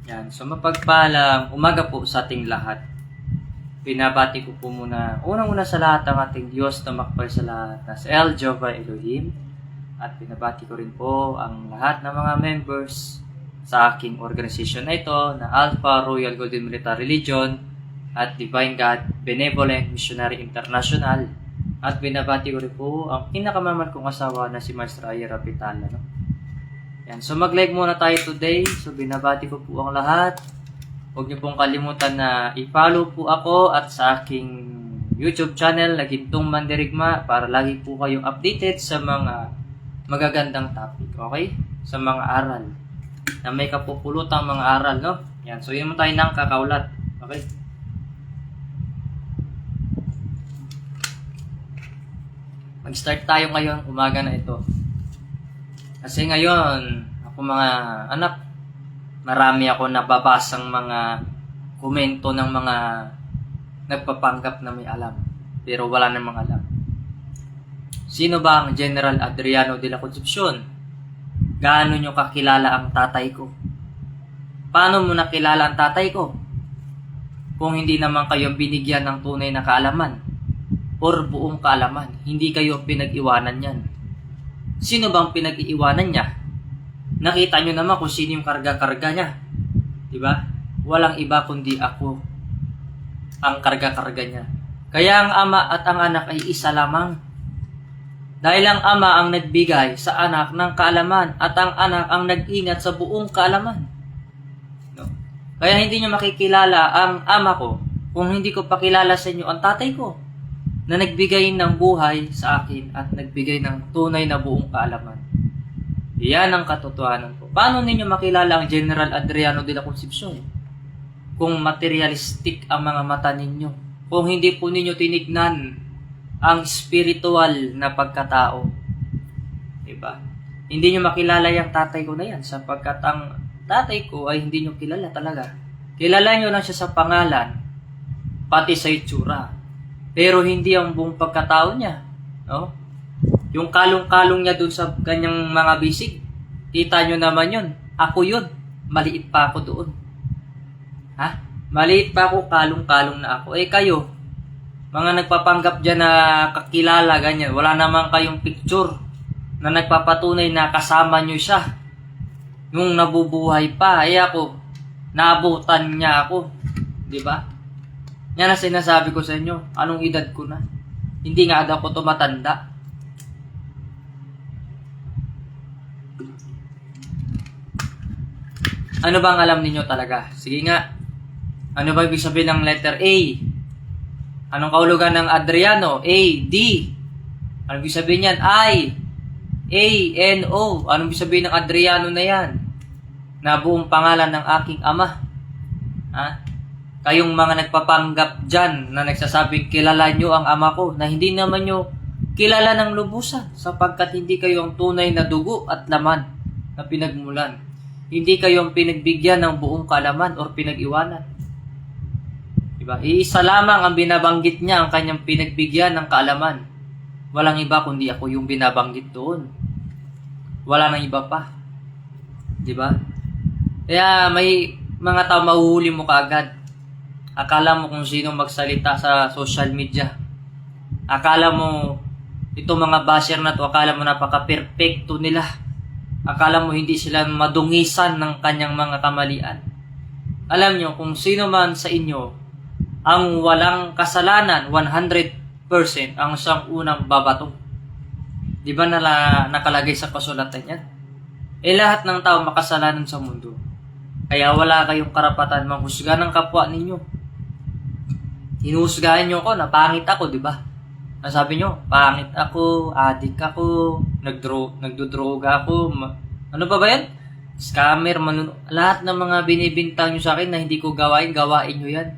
Yan. So mapagpalang umaga po sa ating lahat. Binabati ko po muna, unang-una sa lahat ang ating Diyos na makapal sa lahat na si El Jehovah Elohim. At binabati ko rin po ang lahat ng mga members sa aking organization na ito na Alpha Royal Golden Military Legion at Divine God Benevolent Missionary International. At binabati ko rin po ang pinakamamahal kong asawa na si Maestra Aya Rapitala. No? Yan. So mag-like muna tayo today. So binabati ko po ang lahat. Huwag niyo pong kalimutan na i-follow po ako at sa aking YouTube channel na Gintong Mandirigma para lagi po kayong updated sa mga magagandang topic. Okay? Sa mga aral. Na may kapupulutang mga aral, no? Yan. So yun mo tayo ng kakaulat. Okay? Mag-start tayo ngayon umaga na ito. Kasi ngayon, ako mga anak, marami ako nababasang mga komento ng mga nagpapanggap na may alam. Pero wala namang alam. Sino ba ang General Adriano de la Concepcion? Gaano nyo kakilala ang tatay ko? Paano mo nakilala ang tatay ko? Kung hindi naman kayo binigyan ng tunay na kaalaman or buong kaalaman, hindi kayo pinag-iwanan yan. Sino bang pinag-iiwanan niya? Nakita nyo naman kung sino yung karga-karga niya. Diba? Walang iba kundi ako ang karga-karga niya. Kaya ang ama at ang anak ay isa lamang. Dahil ang ama ang nagbigay sa anak ng kaalaman at ang anak ang nag-ingat sa buong kaalaman. No? Kaya hindi nyo makikilala ang ama ko kung hindi ko pakilala sa inyo ang tatay ko na nagbigay ng buhay sa akin at nagbigay ng tunay na buong kaalaman. Yan ang katotohanan ko. Paano ninyo makilala ang General Adriano de la Concepcion? Kung materialistic ang mga mata ninyo. Kung hindi po ninyo tinignan ang spiritual na pagkatao. Diba? Hindi nyo makilala yung tatay ko na yan sapagkat ang tatay ko ay hindi nyo kilala talaga. Kilala nyo lang siya sa pangalan, pati sa itsura. Pero hindi ang buong pagkatao niya. No? Yung kalong-kalong niya dun sa kanyang mga bisig. Kita nyo naman yun. Ako yun. Maliit pa ako doon. Ha? Maliit pa ako, kalong-kalong na ako. Eh kayo, mga nagpapanggap dyan na kakilala, ganyan. Wala naman kayong picture na nagpapatunay na kasama nyo siya. Yung nabubuhay pa. Eh ako, naabutan niya ako. Diba? Yan ang sinasabi ko sa inyo. Anong edad ko na? Hindi nga ako tumatanda. Ano bang alam ninyo talaga? Sige nga. Ano ba ibig sabihin ng letter A? Anong kahulugan ng Adriano? A, D. Anong ibig sabihin yan? I, A, N, O. Anong ibig sabihin ng Adriano na yan? Na buong pangalan ng aking ama. Ha? Kayong mga nagpapanggap dyan na nagsasabing kilala nyo ang ama ko na hindi naman nyo kilala ng lubusan sapagkat hindi kayo ang tunay na dugo at laman na pinagmulan. Hindi kayo ang pinagbigyan ng buong kaalaman or pinag-iwanan. Diba? Iisa lamang ang binabanggit niya ang kanyang pinagbigyan ng kaalaman. Walang iba kundi ako yung binabanggit doon. Wala nang iba pa. Diba? Kaya may mga tao mahuhuli mo kaagad. Akala mo kung sino magsalita sa social media. Akala mo, itong mga basher na to, akala mo napaka-perfecto nila. Akala mo hindi sila madungisan ng kanyang mga kamalian. Alam nyo, kung sino man sa inyo ang walang kasalanan, 100% ang siyang unang babato. Di ba nakalagay sa kasulatan yan? Eh lahat ng tao makasalanan sa mundo. Kaya wala kayong karapatan manghusga ng kapwa ninyo. Hinusgahan nyo ako na pangit ako, di ba? Sabi nyo, pangit ako, adik ako, nagdodroga ako, ano ba yan? Scammer, lahat ng mga binibintang nyo sa akin na hindi ko gawain nyo yan.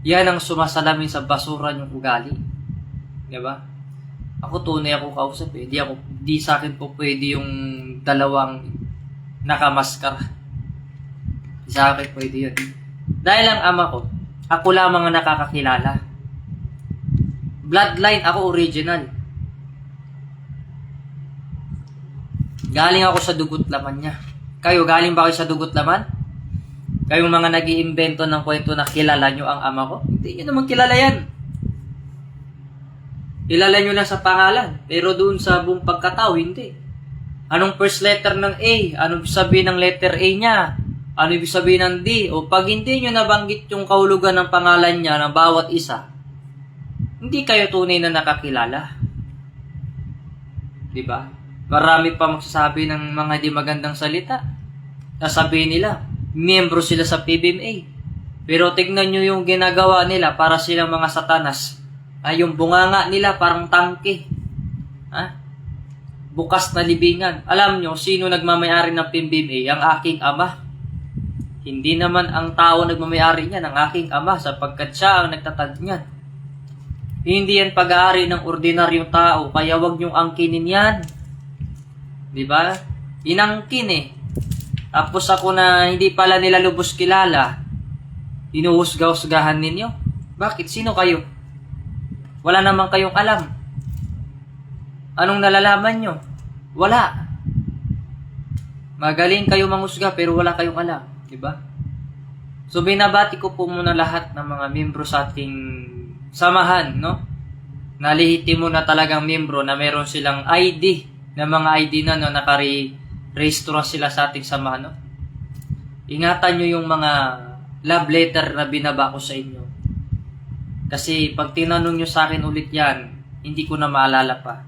Yan ang sumasalamin sa basura nyong ugali. Di ba? Ako tunay ako kausap eh. Di sa akin po pwede yung dalawang nakamaskara. Di sa akin pwede yun. Dahil ang ama ko, ako lamang ang nakakakilala. Bloodline, ako original. Galing ako sa dugot laman niya. Kayo, galing ba kayo sa dugot laman? Kayong mga nag-iimbento ng kwento na kilala nyo ang ama ko, hindi nyo naman kilala yan. Kilala nyo lang sa pangalan, pero doon sa buong pagkatao, hindi. Anong first letter ng A? Anong ibig sabihin ng letter A niya? Ano ibig sabihin ng D? O pag hindi nyo nabanggit yung kahulugan ng pangalan niya ng bawat isa, hindi kayo tunay na nakakilala. Diba? Marami pa magsasabi ng mga di magandang salita. Sasabihin nila, miyembro sila sa PBMA. Pero tignan nyo yung ginagawa nila para silang mga satanas. Ay yung bunganga nila parang tangke. Ha? Bukas na libingan. Alam nyo, sino nagmamayari ng PBMA? Ang aking ama. Hindi naman ang tao nagmamayari niyan, ang aking ama, sapagkat siya ang nagtatag niyan. Hindi yan pag-aari ng ordinaryong tao, kaya wag niyong angkinin yan. Diba? Inangkin eh. Tapos ako na hindi pala nila lubos kilala, inuhusga-husgahan ninyo. Bakit? Sino kayo? Wala naman kayong alam. Anong nalalaman nyo? Wala. Magaling kayo manghusga pero wala kayong alam. Diba? So binabati ko po muna lahat ng mga miyembro sa ating samahan, no? Nalihitimo na talagang miyembro na meron silang ID, na mga ID na, no, nakarehistro sila sa ating samahan, no? Ingatan nyo yung mga love letter na binaba ko sa inyo. Kasi pag tinanong nyo sa akin ulit yan, hindi ko na maalala pa.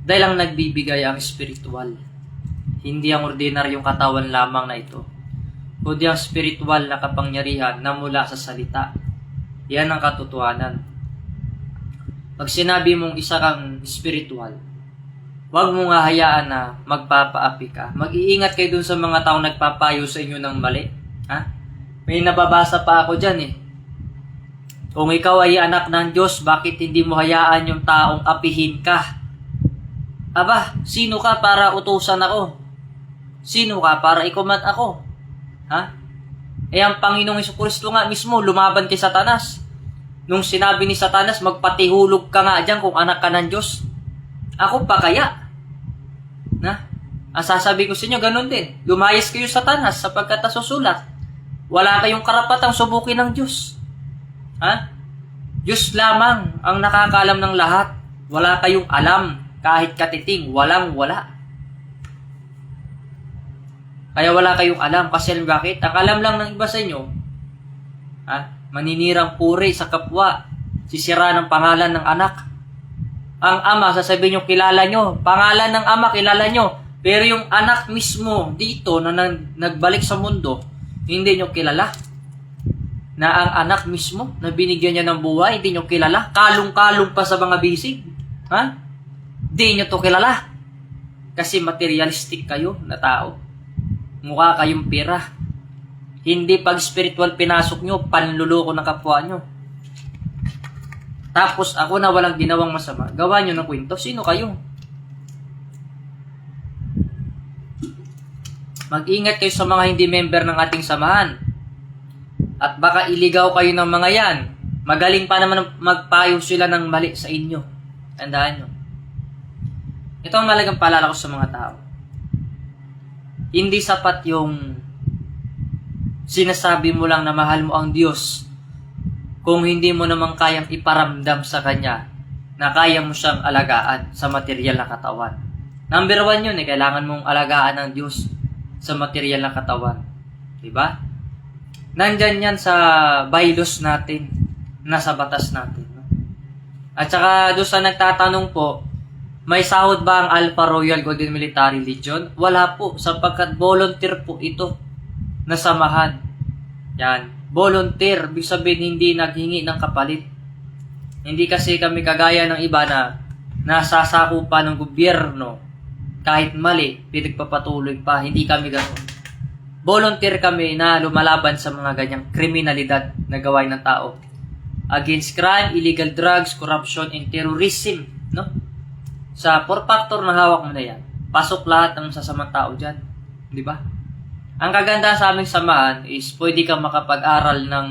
Dahil ang nagbibigay ang spiritual. Hindi ang ordinaryong katawan lamang na ito. Kundi ang spiritual na kapangyarihan na mula sa salita. Yan ang katotohanan. Pag sinabi mong isa kang spiritual, huwag mong hahayaan na magpapaapi ka. Mag-iingat kayo dun sa mga taong nagpapayo sa inyo ng mali. Ha? May nababasa pa ako dyan eh. Kung ikaw ay anak ng Diyos, bakit hindi mo hayaan yung taong apihin ka? Aba, sino ka para utusan ako? Sino ka para ikumat ako? Ha? Eh ang Panginoong Jesucristo nga mismo lumaban kay Satanas. Nung sinabi ni Satanas, magpatihulog ka nga dyan kung anak ka ng Diyos. Ako pa kaya? Na? Ang sasabi ko sa inyo, ganun din. Lumayas kayo Satanas sapagkat nasusulat. Wala kayong karapatang subukin ng Diyos. Ha? Diyos lamang ang nakakaalam ng lahat. Wala kayong alam. Kahit katiting, walang-wala. Kaya wala kayong alam. Kasi bakit? Ang alam lang ng iba sa inyo, maninirang puri sa kapwa, sisira ng pangalan ng anak. Ang ama, sasabihin nyo, kilala nyo. Pangalan ng ama, kilala nyo. Pero yung anak mismo dito na nagbalik sa mundo, hindi nyo kilala. Na ang anak mismo, na binigyan niya ng buhay, hindi nyo kilala. Kalong-kalong pa sa mga bisig. Ha? Hindi nyo to kilala. Kasi materialistic kayo na tao. Mukha kayong pera. Hindi pag spiritual pinasok nyo, panluloko ng kapwa nyo. Tapos ako na walang ginawang masama, gawa nyo ng kwento. Sino kayo? Mag-ingat kayo sa mga hindi member ng ating samahan. At baka iligaw kayo ng mga yan. Magaling pa naman magpayo sila ng mali sa inyo. Tandaan nyo. Ito ang malagang paalala ko sa mga tao. Hindi sapat yung sinasabi mo lang na mahal mo ang Diyos kung hindi mo naman kayang iparamdam sa Kanya na kaya mo siyang alagaan sa material na katawan. Number 1 yun kailangan mong alagaan ang Diyos sa material na katawan. Diba? Nandyan yan sa bylaws natin, nasa batas natin. At saka doon sa nagtatanong po, may sahod ba ang Alpha Royal Golden Military Legion? Wala po, sapagkat volunteer po ito na samahan. Yan, volunteer, ibig sabihin hindi naghingi ng kapalit. Hindi kasi kami kagaya ng iba na nasasakupan ng gobyerno. Kahit mali, pinagpapatuloy pa, hindi kami ganoon. Volunteer kami na lumalaban sa mga ganyang kriminalidad na gawain ng tao. Against crime, illegal drugs, corruption, and terrorism. No? Sa 4 factor na hawak mo na yan, pasok lahat ng sasamang tao dyan. Di ba? Ang kagandahan sa aming samahan is pwede kang makapag-aral ng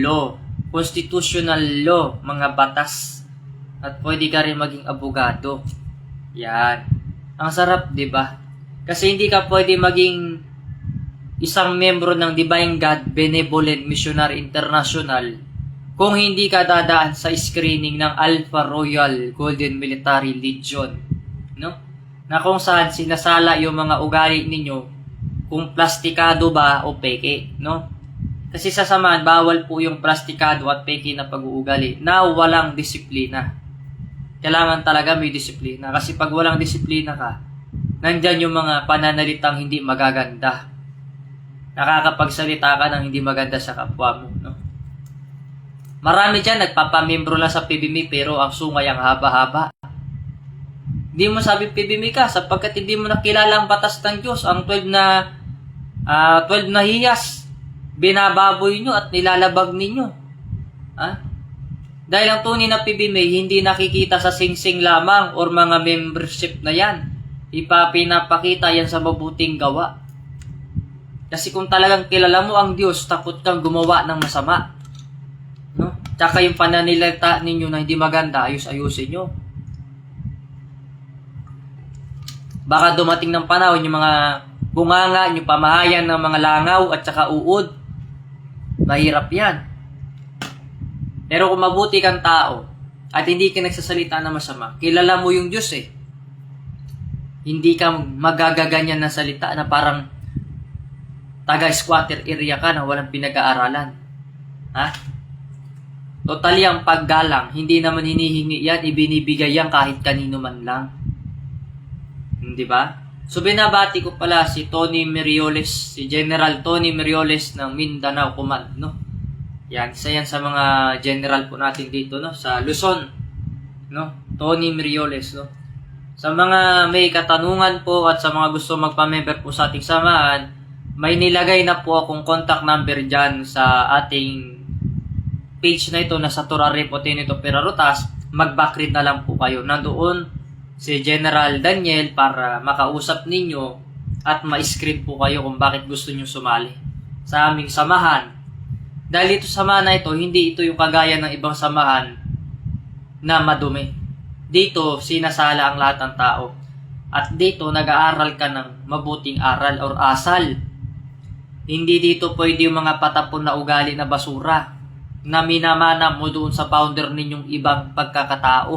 law, constitutional law, mga batas. At pwede ka rin maging abogado. Yan. Ang sarap, di ba? Kasi hindi ka pwede maging isang membro ng Divine God Benevolent Missionary International kung hindi ka dadaan sa screening ng Alpha Royal Golden Military Legion, no? Na kung saan sinasala yung mga ugali ninyo kung plastikado ba o peke, no? Kasi sa samahan, bawal po yung plastikado at peke na pag-uugali na walang disiplina. Kailangan talaga may disiplina. Kasi pag walang disiplina ka, nandyan yung mga pananalitang hindi magaganda. Nakakapagsalita ka ng hindi maganda sa kapwa mo, no? Marami dyan nagpapamembro lang sa PBMI pero ang sungay ang haba-haba. Hindi mo sabi PBMI ka sapagkat hindi mo nakilala ang batas ng Diyos. Ang 12 na hiyas, binababoy nyo at nilalabag ninyo. Ha? Dahil ang tunay na PBMI hindi nakikita sa singsing lamang or mga membership na yan. Pinapakita yan sa mabuting gawa. Kasi kung talagang kilala mo ang Diyos, takot kang gumawa ng masama. No? Tsaka yung pananilita ninyo na hindi maganda, ayus-ayusin nyo. Baka dumating ng panahon yung mga bunganga, yung pamahayan ng mga langaw at saka uod. Mahirap yan. Pero kung mabuti kang tao at hindi ka nagsasalita na masama, kilala mo yung Diyos eh. Hindi ka magagaganyan na salita na parang taga-squatter area ka na walang pinag-aaralan. Ha? Totally ang paggalang, hindi naman hinihingi yan, ibinibigay yan kahit kanino man lang. Di ba? So binabati ko pala si Tony Merioles, si General Tony Merioles ng Mindanao Command, no? Yan, isa yan sa mga general po natin dito, no? Sa Luzon, no? Tony Merioles, no? Sa mga may katanungan po at sa mga gusto magpa-member po sa ating samahan, may nilagay na po akong contact number dyan sa ating page na ito na sa Turare Potinito Perarutas. Mag-backread na lang po kayo. Nandoon si General Daniel para makausap ninyo at ma-script po kayo kung bakit gusto nyo sumali sa aming samahan. Dahil ito samahan na ito, hindi ito yung kagaya ng ibang samahan na madumi. Dito, sinasala ang lahat ng tao. At dito, nag-aaral ka ng mabuting aral or asal. Hindi dito pwede yung mga patapon na ugali na basura na minamana mo doon sa founder ninyong ibang pagkakatao.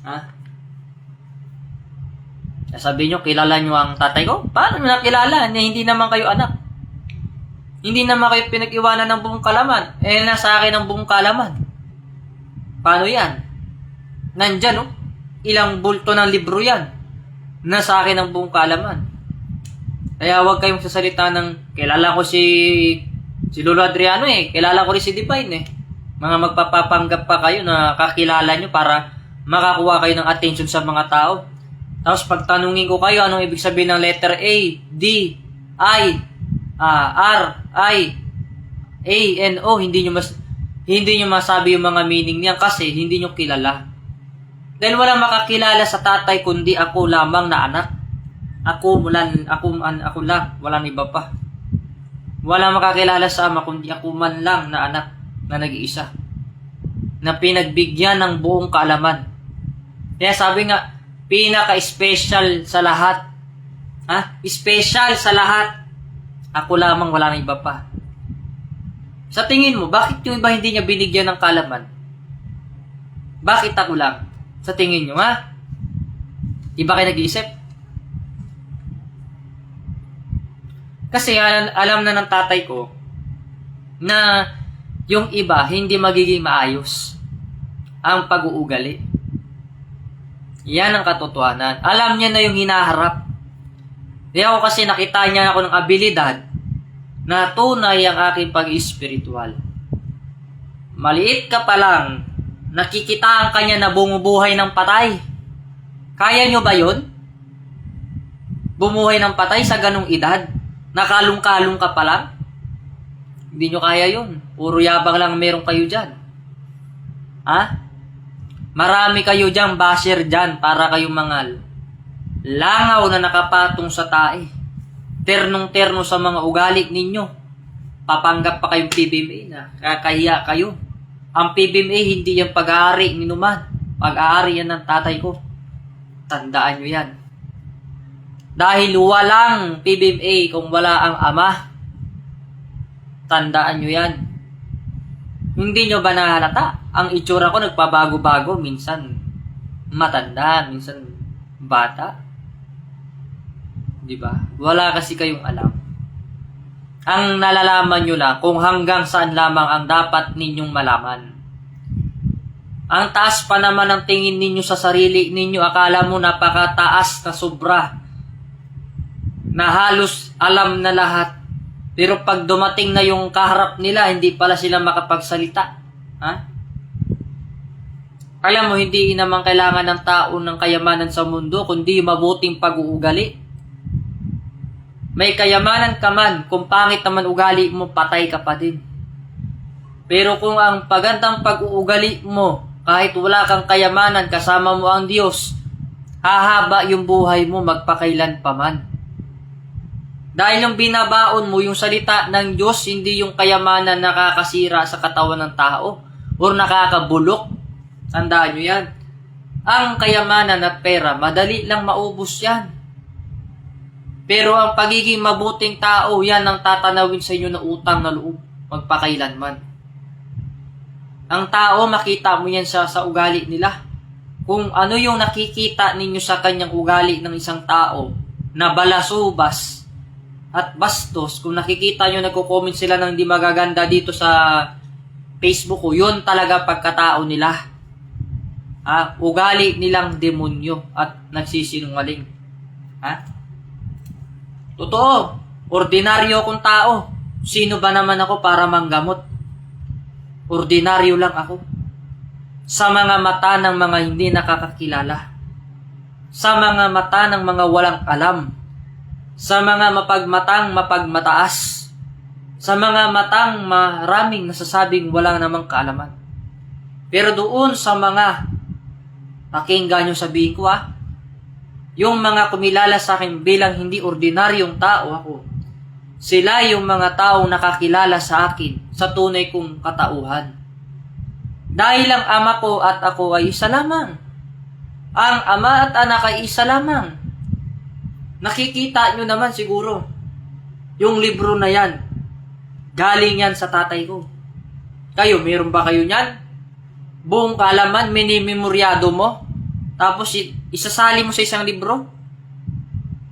Ha? Sabi nyo, kilala nyo ang tatay ko? Paano nyo nakilala? Hindi naman kayo anak. Hindi naman kayo pinag-iwanan ng buong kalaman. Nasa akin ang buong kalaman. Paano yan? Nandyan, oh. Ilang bulto ng libro yan. Nasa akin ang buong kalaman. Kaya huwag kayong sasalita ng kilala ko si Lolo Adriano eh. Kilala ko rin si Divine eh. Mga magpapapanggap pa kayo na kakilala nyo para makakuha kayo ng attention sa mga tao. Tapos pag tanungin ko kayo anong ibig sabihin ng letter A, D, I, R, I, A, N, O, hindi nyo masabi yung mga meaning niyan kasi hindi nyo kilala. Dahil walang makakilala sa tatay kundi ako lamang na anak. Ako lang, walang iba pa. Walang makakilala sa ama kundi ako man lang na anak na nag-iisa. Na pinagbigyan ng buong kaalaman. Kaya sabi nga, pinaka-special sa lahat. Ha? Special sa lahat. Ako lamang, wala nang iba pa. Sa tingin mo, bakit yung iba hindi niya binigyan ng kaalaman? Bakit ako lang? Sa tingin nyo, ha? Iba kayo nag-iisip? Kasi alam na ng tatay ko na yung iba hindi magiging maayos ang pag-uugali. Yan ang katotohanan. Alam niya na yung hinaharap. Kaya ako kasi nakita niya ako ng abilidad na tunay ang aking pag-espiritual. Maliit ka pa lang, nakikitaan ka niya na bumubuhay ng patay. Kaya nyo ba yun? Bumuhay ng patay sa ganong edad? Nakalong-kalong ka pa lang? Hindi nyo kaya yun. Puro yabang lang meron kayo dyan. Ha? Marami kayo dyan, basher dyan, para kayong mga langaw na nakapatong sa tae. Ternong-terno sa mga ugali ninyo. Papanggap pa kayong PBMA na kakahiya kayo. Ang PBMA hindi yung pag-aari ni Numan. Pag-aari yan ng tatay ko. Tandaan nyo yan. Dahil walang PBMA kung wala ang Ama. Tandaan nyo yan. Hindi nyo ba nahalata? Ang itsura ko nagpabago-bago. Minsan matanda, minsan bata. Diba? Wala kasi kayong alam. Ang nalalaman nyo lang kung hanggang saan lamang ang dapat ninyong malaman. Ang taas pa naman ang tingin ninyo sa sarili ninyo. Akala mo napakataas na sobra. Na halos alam na lahat. Pero pag dumating na yung kaharap nila, hindi pala sila makapagsalita. Ha? Alam mo, hindi naman kailangan ng tao ng kayamanan sa mundo, kundi mabuting pag-uugali. May kayamanan ka man, kung pangit naman ugali mo, patay ka pa din. Pero kung ang pagandang pag-uugali mo, kahit wala kang kayamanan, kasama mo ang Diyos, hahaba yung buhay mo magpakailan pa man. Dahil yung binabaon mo, yung salita ng Diyos, hindi yung kayamanan nakakasira sa katawan ng tao or nakakabulok. Tandaan nyo yan. Ang kayamanan at pera, madali lang maubos yan. Pero ang pagiging mabuting tao, yan ang tatanawin sa inyo na utang na loob, magpakailanman. Ang tao, makita mo yan sa ugali nila. Kung ano yung nakikita ninyo sa kanyang ugali ng isang tao, na balasubas at bastos, kung nakikita nyo nagko-comment sila ng hindi magaganda dito sa Facebook ko, yun talaga pagkatao nila. Ugali nilang demonyo at nagsisinungaling. Totoo, ordinaryo akong tao. Sino ba naman ako para manggamot? Ordinaryo lang ako. Sa mga mata ng mga hindi nakakakilala. Sa mga mata ng mga walang alam. Sa mga mapagmatang mapagmataas. Sa mga matang maraming nasasabing walang namang kaalaman. Pero doon sa mga, pakinggan nyo sabihin ko yung mga kumilala sa akin bilang hindi ordinaryong tao ako, sila yung mga taong nakakilala sa akin sa tunay kong katauhan. Dahil ang Ama ko at ako ay isa lamang. Ang Ama at Anak ay isa lamang. Nakikita nyo naman siguro, yung libro na yan, galing yan sa tatay ko. Kayo, meron ba kayo niyan? Buong kaalaman, minimemoryado mo, tapos isasali mo sa isang libro?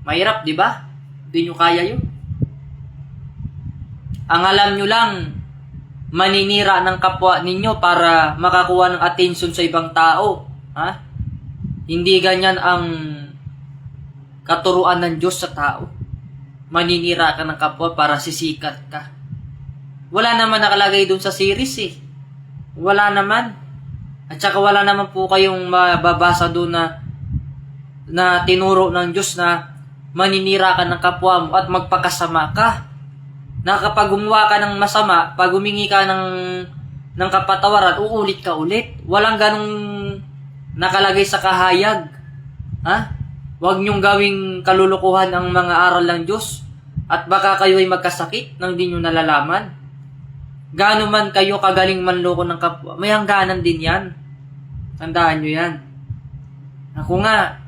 Mahirap, di ba? Hindi nyo kaya yun. Ang alam nyo lang, maninira ng kapwa ninyo para makakuha ng attention sa ibang tao. Hindi ganyan ang katuruan ng Diyos sa tao. Maninira ka ng kapwa para sisikat ka. Wala naman nakalagay doon sa series Wala naman. At saka wala naman po kayong mababasa doon na tinuro ng Diyos na maninira ka ng kapwa mo at magpakasama ka. Na kapag gumawa ka ng masama, pag humingi ka ng kapatawaran, uulit ka ulit. Walang ganong nakalagay sa kahayag. Huwag niyong gawing kalulukuhan ang mga aral ng Diyos at baka kayo ay magkasakit nang di nyo nalalaman. Gaano man kayo kagaling manloko ng kapwa, may hangganan din yan. Tandaan nyo yan. Ako nga,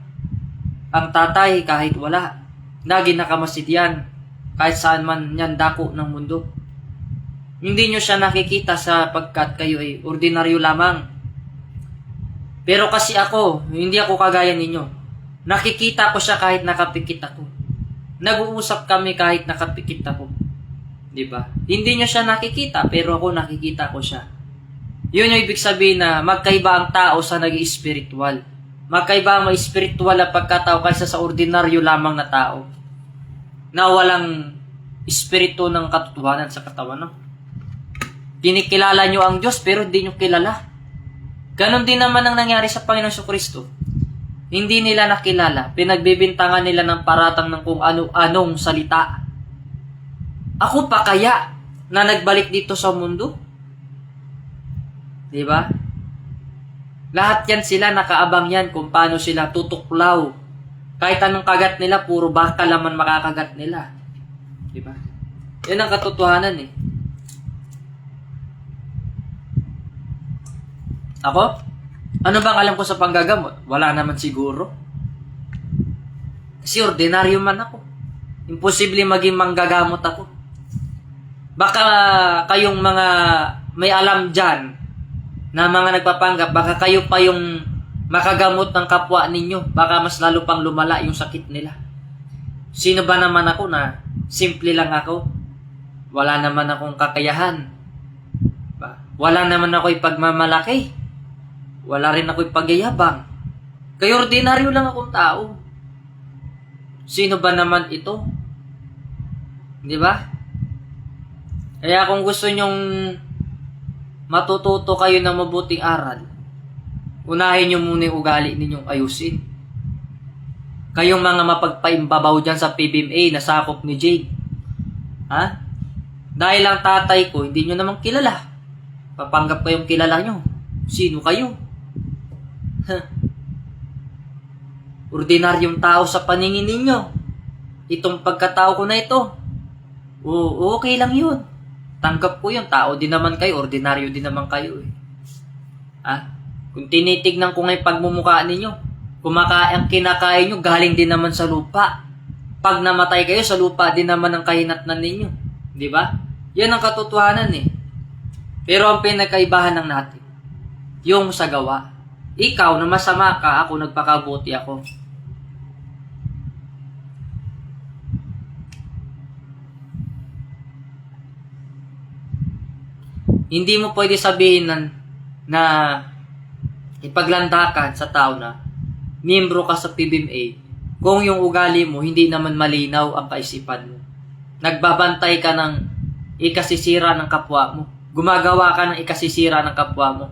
ang tatay kahit wala, lagi nakamasid yan. Kahit saan man yan dako ng mundo. Hindi nyo siya nakikita sapagkat kayo ay ordinaryo lamang. Pero kasi ako, hindi ako kagaya ninyo. Nakikita ko siya kahit nakapikit ako. Nag-uusap kami kahit nakapikit ako. Diba? Hindi nyo siya nakikita, pero ako nakikita ko siya. Yun yung ibig sabihin na magkaiba ang tao sa nag-i-spiritual. Magkaiba ang ma-spiritual na pagkatao kaysa sa ordinaryo lamang na tao. Na walang espiritu ng katotohanan sa katawan. Kinikilala nyo ang Diyos pero hindi nyo kilala. Ganon din naman ang nangyari sa Panginoon Jesucristo. Hindi nila nakilala. Pinagbibintangan nila ng paratang ng kung ano-anong salita. Ako pa kaya na nagbalik dito sa mundo? Diba? Lahat yan sila, nakaabang yan kung paano sila tutuklaw. Kahit anong kagat nila, puro baka laman makakagat nila. Diba? Yan ang katotohanan Ako? Ano bang alam ko sa panggagamot? Wala naman siguro. Kasi ordinaryo man ako. Imposible maging manggagamot ako. Baka kayong mga may alam dyan na mga nagpapanggap, baka kayo pa yung makagamot ng kapwa ninyo. Baka mas lalo pang lumala yung sakit nila. Sino ba naman ako na simple lang ako? Wala naman akong kakayahan. Wala naman ako ipagmamalaki. Wala rin ako ipagyayabang. Kaya ordinaryo lang akong tao. Sino ba naman ito? Di ba? Kaya kung gusto nyong matututo kayo ng mabuting aral, unahin nyo muna yung ugali ninyong ayusin. Kayong mga mapagpaimbabaw dyan sa PBMA na sakop ni Jade. Ha? Dahil ang tatay ko, hindi nyo naman kilala. Papanggap kayong kilala nyo. Sino kayo? Ordinaryong tao sa paningin ninyo. Itong pagkatao ko na ito. Oo, okay lang yun. Tanggap ko yun. Tao din naman kayo. Ordinaryo din naman kayo eh. Kung tinitignan ko ngayong pagmumukha ninyo, ang kinakain nyo, galing din naman sa lupa. Pag namatay kayo, sa lupa din naman ang kahinatnan ninyo. Di ba? Yan ang katotohanan eh. Pero ang pinagkaibahan ng natin, yung sa gawa. Ikaw na masama ka, ako nagpakabuti ako. Hindi mo pwede sabihin na ipaglandakan sa tao na miyembro ka sa PBMA kung yung ugali mo hindi naman malinaw ang kaisipan mo. Nagbabantay ka ng ikasisira ng kapwa mo. Gumagawa ka ng ikasisira ng kapwa mo.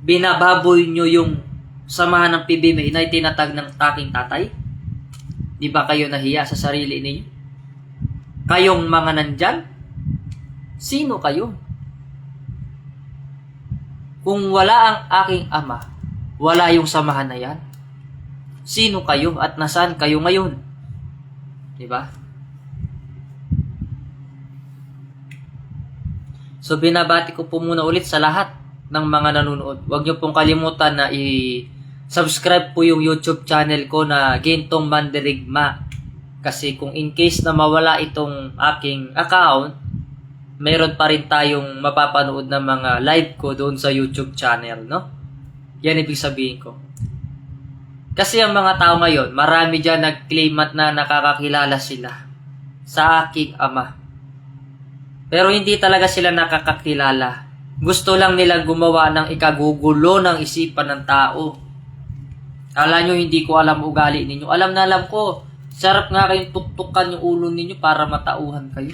Binababoy nyo yung samahan ng PBMA na itinatag ng taking tatay. Di ba kayo nahiya sa sarili ninyo? Kayong mga nandyan? Sino kayo? Kung wala ang aking ama, wala yung samahan na yan. Sino kayo at nasaan kayo ngayon? Di ba? So binabati ko po muna ulit sa lahat ng mga nanonood. Huwag niyo pong kalimutan na i-subscribe po yung YouTube channel ko na Gintong Mandirigma. Kasi kung in case na mawala itong aking account, meron pa rin tayong mapapanood na mga live ko doon sa YouTube channel, no? Yan ibig sabihin ko. Kasi ang mga tao ngayon, marami dyan nag-claim at na nakakakilala sila sa aking ama. Pero hindi talaga sila nakakakilala. Gusto lang nila gumawa ng ikagugulo ng isipan ng tao. Kala nyo hindi ko alam ugali ninyo. Alam na alam ko. Sarap nga kayong tuktukan yung ulo ninyo para matauhan kayo.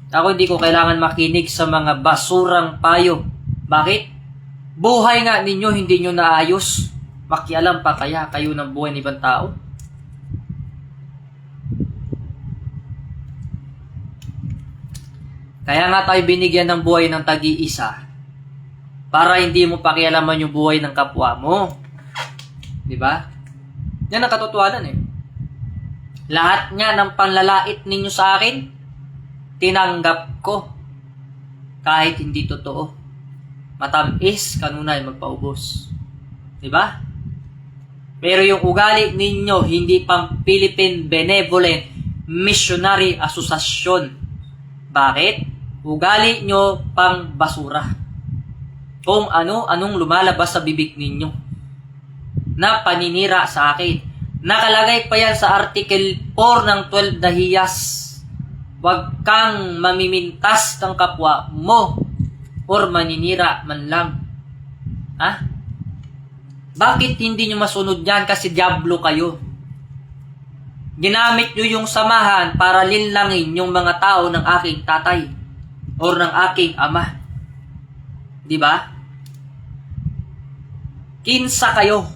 Ako hindi ko kailangan makinig sa mga basurang payo. Bakit? Buhay nga ninyo, hindi nyo naayos. Makialam pa kaya kayo ng buhay ng ibang tao? Kaya nga tayo binigyan ng buhay ng tag-iisa para hindi mo pakialaman yung buhay ng kapwa mo. Di ba? Yan ang katotohanan eh. Lahat nga ng panlalait ninyo sa akin, tinanggap ko. Kahit hindi totoo. Matamis, kanunay magpaubos. Di ba? Pero yung ugali ninyo, hindi pang Philippine Benevolent Missionary Association. Bakit? Ugali nyo pang basura. Kung anong lumalabas sa bibig ninyo na paninira sa akin. Nakalagay pa yan sa Article 4 ng 12 Dahiyas. Huwag kang mamimintas ng kapwa mo or maninira man lang. Ha? Bakit hindi nyo masunod yan? Kasi diablo kayo. Ginamit nyo yung samahan para linlangin yung mga tao ng aking tatay or ng aking ama. Di ba? Kinsa kayo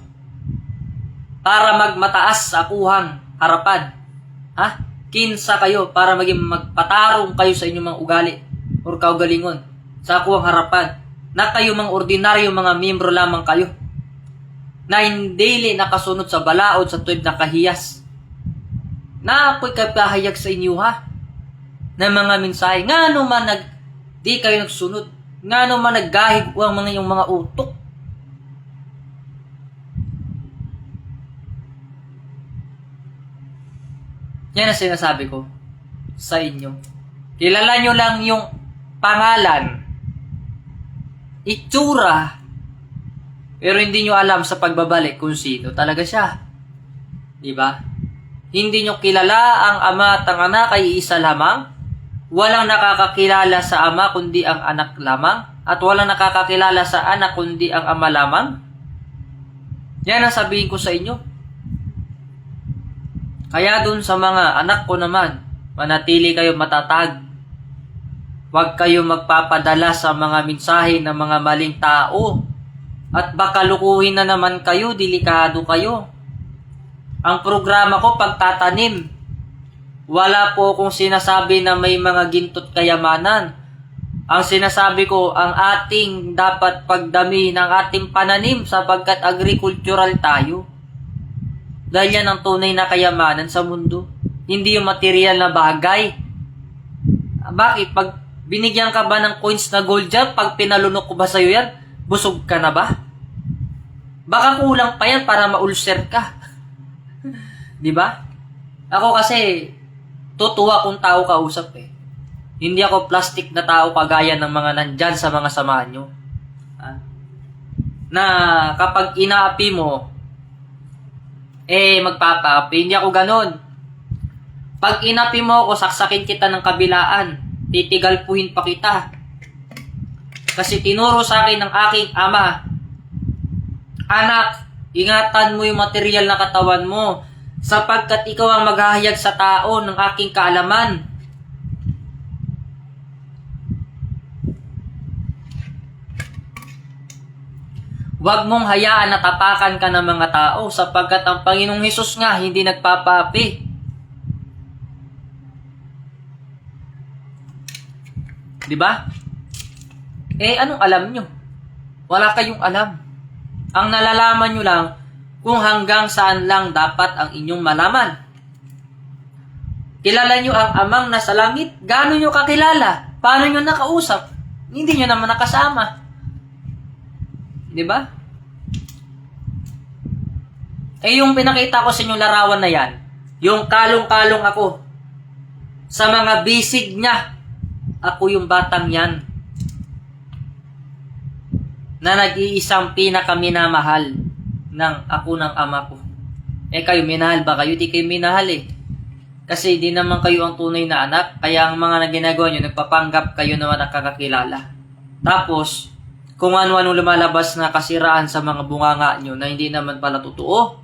para magmataas sa akuhang harapan. Ha? Kinsa kayo para maging magpatarong kayo sa inyong mga ugali or kaugalingon sa akuhang harapan na kayo mga ordinaryo mga miyembro lamang kayo na hindi nakasunod sa balaod sa tuwid na kahiyas. Na ako'y kapahayag sa inyo ha na mga mensahe. Nga naman di kayo nagsunod. Nga naman naggahig ang yung mga utok. Yan ang sinasabi ko sa inyo. Kilala nyo lang yung pangalan, itsura, pero hindi nyo alam sa pagbabalik kung sino talaga siya. Diba? Hindi nyo kilala ang ama at ang anak ay isa lamang. Walang nakakakilala sa ama kundi ang anak lamang. At walang nakakakilala sa anak kundi ang ama lamang. Yan ang sabihin ko sa inyo. Kaya dun sa mga anak ko naman, manatili kayo matatag. Huwag kayo magpapadala sa mga mensahe ng mga maling tao. At baka lukuhin na naman kayo, delikado kayo. Ang programa ko, pagtatanim. Wala po akong sinasabi na may mga gintot kayamanan. Ang sinasabi ko, ang ating dapat pagdami ng ating pananim sapagkat agricultural tayo. Dahil yan ang tunay na kayamanan sa mundo. Hindi yung material na bagay. Bakit? Pag binigyan ka ba ng coins na gold dyan, pag pinalunok ko ba sa'yo yan, busog ka na ba? Baka kulang pa yan para ma-ulcer ka. Diba? Ako kasi, tutuwa kung tao kausap eh. Hindi ako plastic na tao kagaya ng mga nandyan sa mga samahan nyo. Na kapag inaapi mo, magpapaapi. Hindi ako ganun. Pag inapi mo ako, saksakin kita ng kabilaan. Titigalpuhin pa kita. Kasi tinuro sa akin ng aking ama, anak, ingatan mo yung material na katawan mo sapagkat ikaw ang maghahayag sa tao ng aking kaalaman. Huwag mong hayaan na tapakan ka ng mga tao sapagkat ang Panginoong Hesus nga hindi nagpapaapi. Diba? Anong alam nyo? Wala kayong alam. Ang nalalaman nyo lang kung hanggang saan lang dapat ang inyong malaman. Kilala nyo ang amang nasa langit? Gaano nyo kakilala? Paano nyo nakausap? Hindi nyo naman nakasama. Diba? Yung pinakita ko sa inyong larawan na yan, yung kalong-kalong ako, sa mga bisig niya, ako yung batang yan, na nag-iisang pinakaminamahal ng ako ng ama ko. Kayo, minahal ba kayo? Di kayo minahal eh. Kasi di naman kayo ang tunay na anak, kaya ang mga ginagawa nyo, nagpapanggap kayo naman nakakakilala. Tapos, kung ano-ano lumalabas na kasiraan sa mga bunganga nyo na hindi naman pala totoo,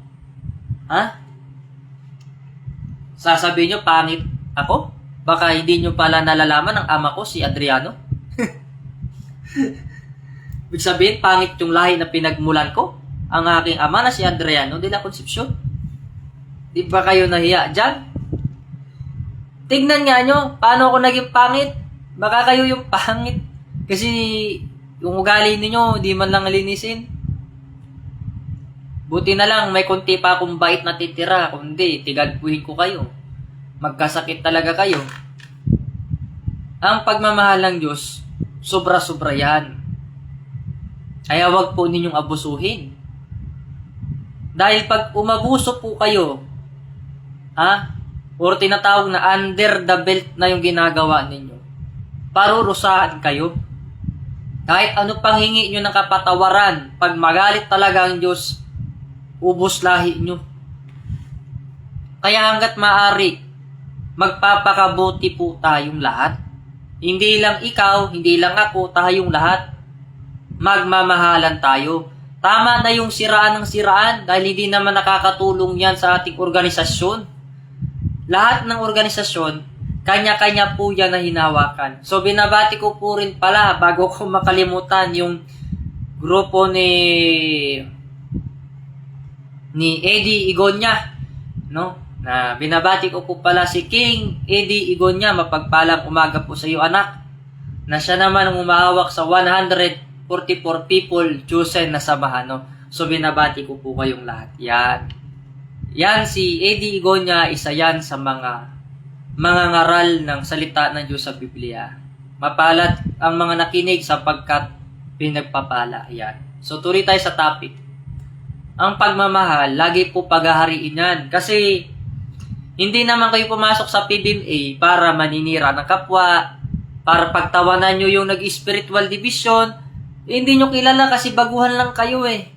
sasabihin nyo, pangit ako? Baka hindi nyo pala nalalaman ang ama ko, si Adriano. Ibig sabihin, pangit yung lahi na pinagmulan ko. Ang aking ama na si Adriano de la Concepcion. Di ba kayo nahiya dyan? Tignan nga nyo, paano ako naging pangit? Baka kayo yung pangit. Kasi yung ugali ninyo, di man lang linisin. Buti na lang, may konti pa akong bait na titira. Kundi, tigalpuhin ko kayo. Magkasakit talaga kayo. Ang pagmamahal ng Diyos, sobra-sobra yan. Kaya wag po ninyong abusuhin. Dahil pag umabuso po kayo, or tinatawag na under the belt na yung ginagawa ninyo, parurusahan kayo. Kahit ano pang hingi nyo ng kapatawaran, pag magalit talaga ang Diyos, ubos lahi nyo. Kaya hanggat maaari, magpapakabuti po tayong lahat. Hindi lang ikaw, hindi lang ako, tayong lahat. Magmamahalan tayo. Tama na yung siraan ng siraan dahil hindi naman nakakatulong yan sa ating organisasyon. Lahat ng organisasyon, kanya-kanya po yan na hinawakan. So binabati ko po rin pala bago ko makalimutan yung grupo ni Eddie Igonya, no? Na binabati ko po pala si King Eddie Igonya. Mapagpalang umaga po sa iyo, anak. Na siya naman ang umahawak sa 144 people chosen na samahan, no? So binabati ko po kayong lahat. Yan si Eddie Igonya, isa yan sa mga ngaral ng salita ng Diyos sa Biblia. Mapalad ang mga nakinig sapagkat pinagpapala. Yan. So tuloy tayo sa topic. Ang pagmamahal, lagi po paghahariin yan. Kasi Hindi naman kayo pumasok sa PBMA para maninira ng kapwa, para pagtawanan nyo yung nag-spiritual division. Hindi nyo kilala kasi baguhan lang kayo eh.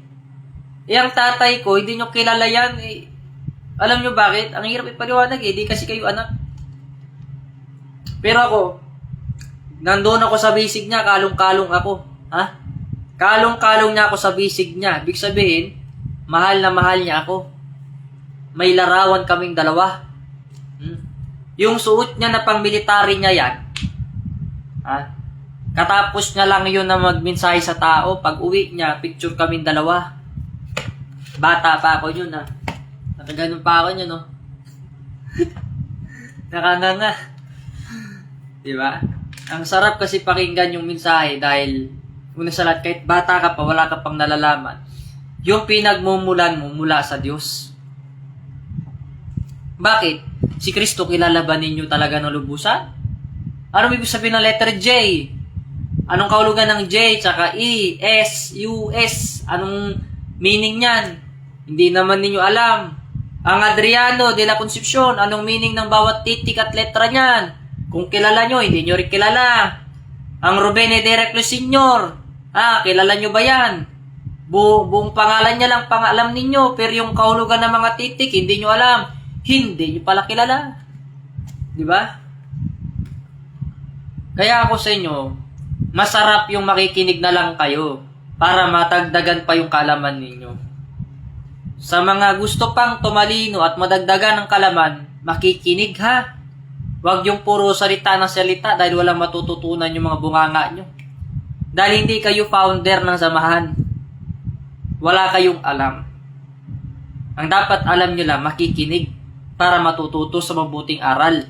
Ang tatay ko, hindi nyo kilala yan eh. Alam nyo bakit? Ang hirap ipaliwanag eh, di kasi kayo anak. Pero ako, nandoon ako sa bisig niya, kalong-kalong ako. Ha? Kalong-kalong niya ako sa bisig niya. Ibig sabihin, mahal na mahal niya ako. May larawan kaming dalawa. Yung suot niya na pang-military niya yan, ha? Katapos niya lang yun na magmensahe sa tao, pag uwi niya, picture kaming dalawa. Bata pa ako yun, ha? Nakaganon pa ako yun, no? Nakanganga. Diba? Ang sarap kasi pakinggan yung mensahe dahil una sa lahat, kahit bata ka pa, wala ka pang nalalaman. Yung pinagmumulan mo mula sa Diyos. Bakit? Si Kristo kilala ba ninyo talaga ng lubusan? Ano ibig sabihin ng letter J? Anong kahulugan ng J, tsaka E, S, U, S? Anong meaning niyan? Hindi naman ninyo alam. Ang Adriano de la Concepcion, anong meaning ng bawat titik at letra niyan? Kung kilala nyo, hindi nyo rin kilala. Ang Rubene de Reclus Senior, kilala nyo ba yan? Buong pangalan niya lang pangalam ninyo, pero yung kahulugan ng mga titik, hindi nyo alam. Hindi nyo pala kilala. Di ba? Kaya ako sa inyo, masarap yung makikinig na lang kayo para matagdagan pa yung kalaman ninyo. Sa mga gusto pang tumalino at madagdagan ng kalaman, makikinig ha. Huwag yung puro salita ng salita dahil walang matututunan yung mga bunganga nyo. Dahil hindi kayo founder ng samahan. Wala kayong alam. Ang dapat alam nyo lang, makikinig para matututo sa mabuting aral.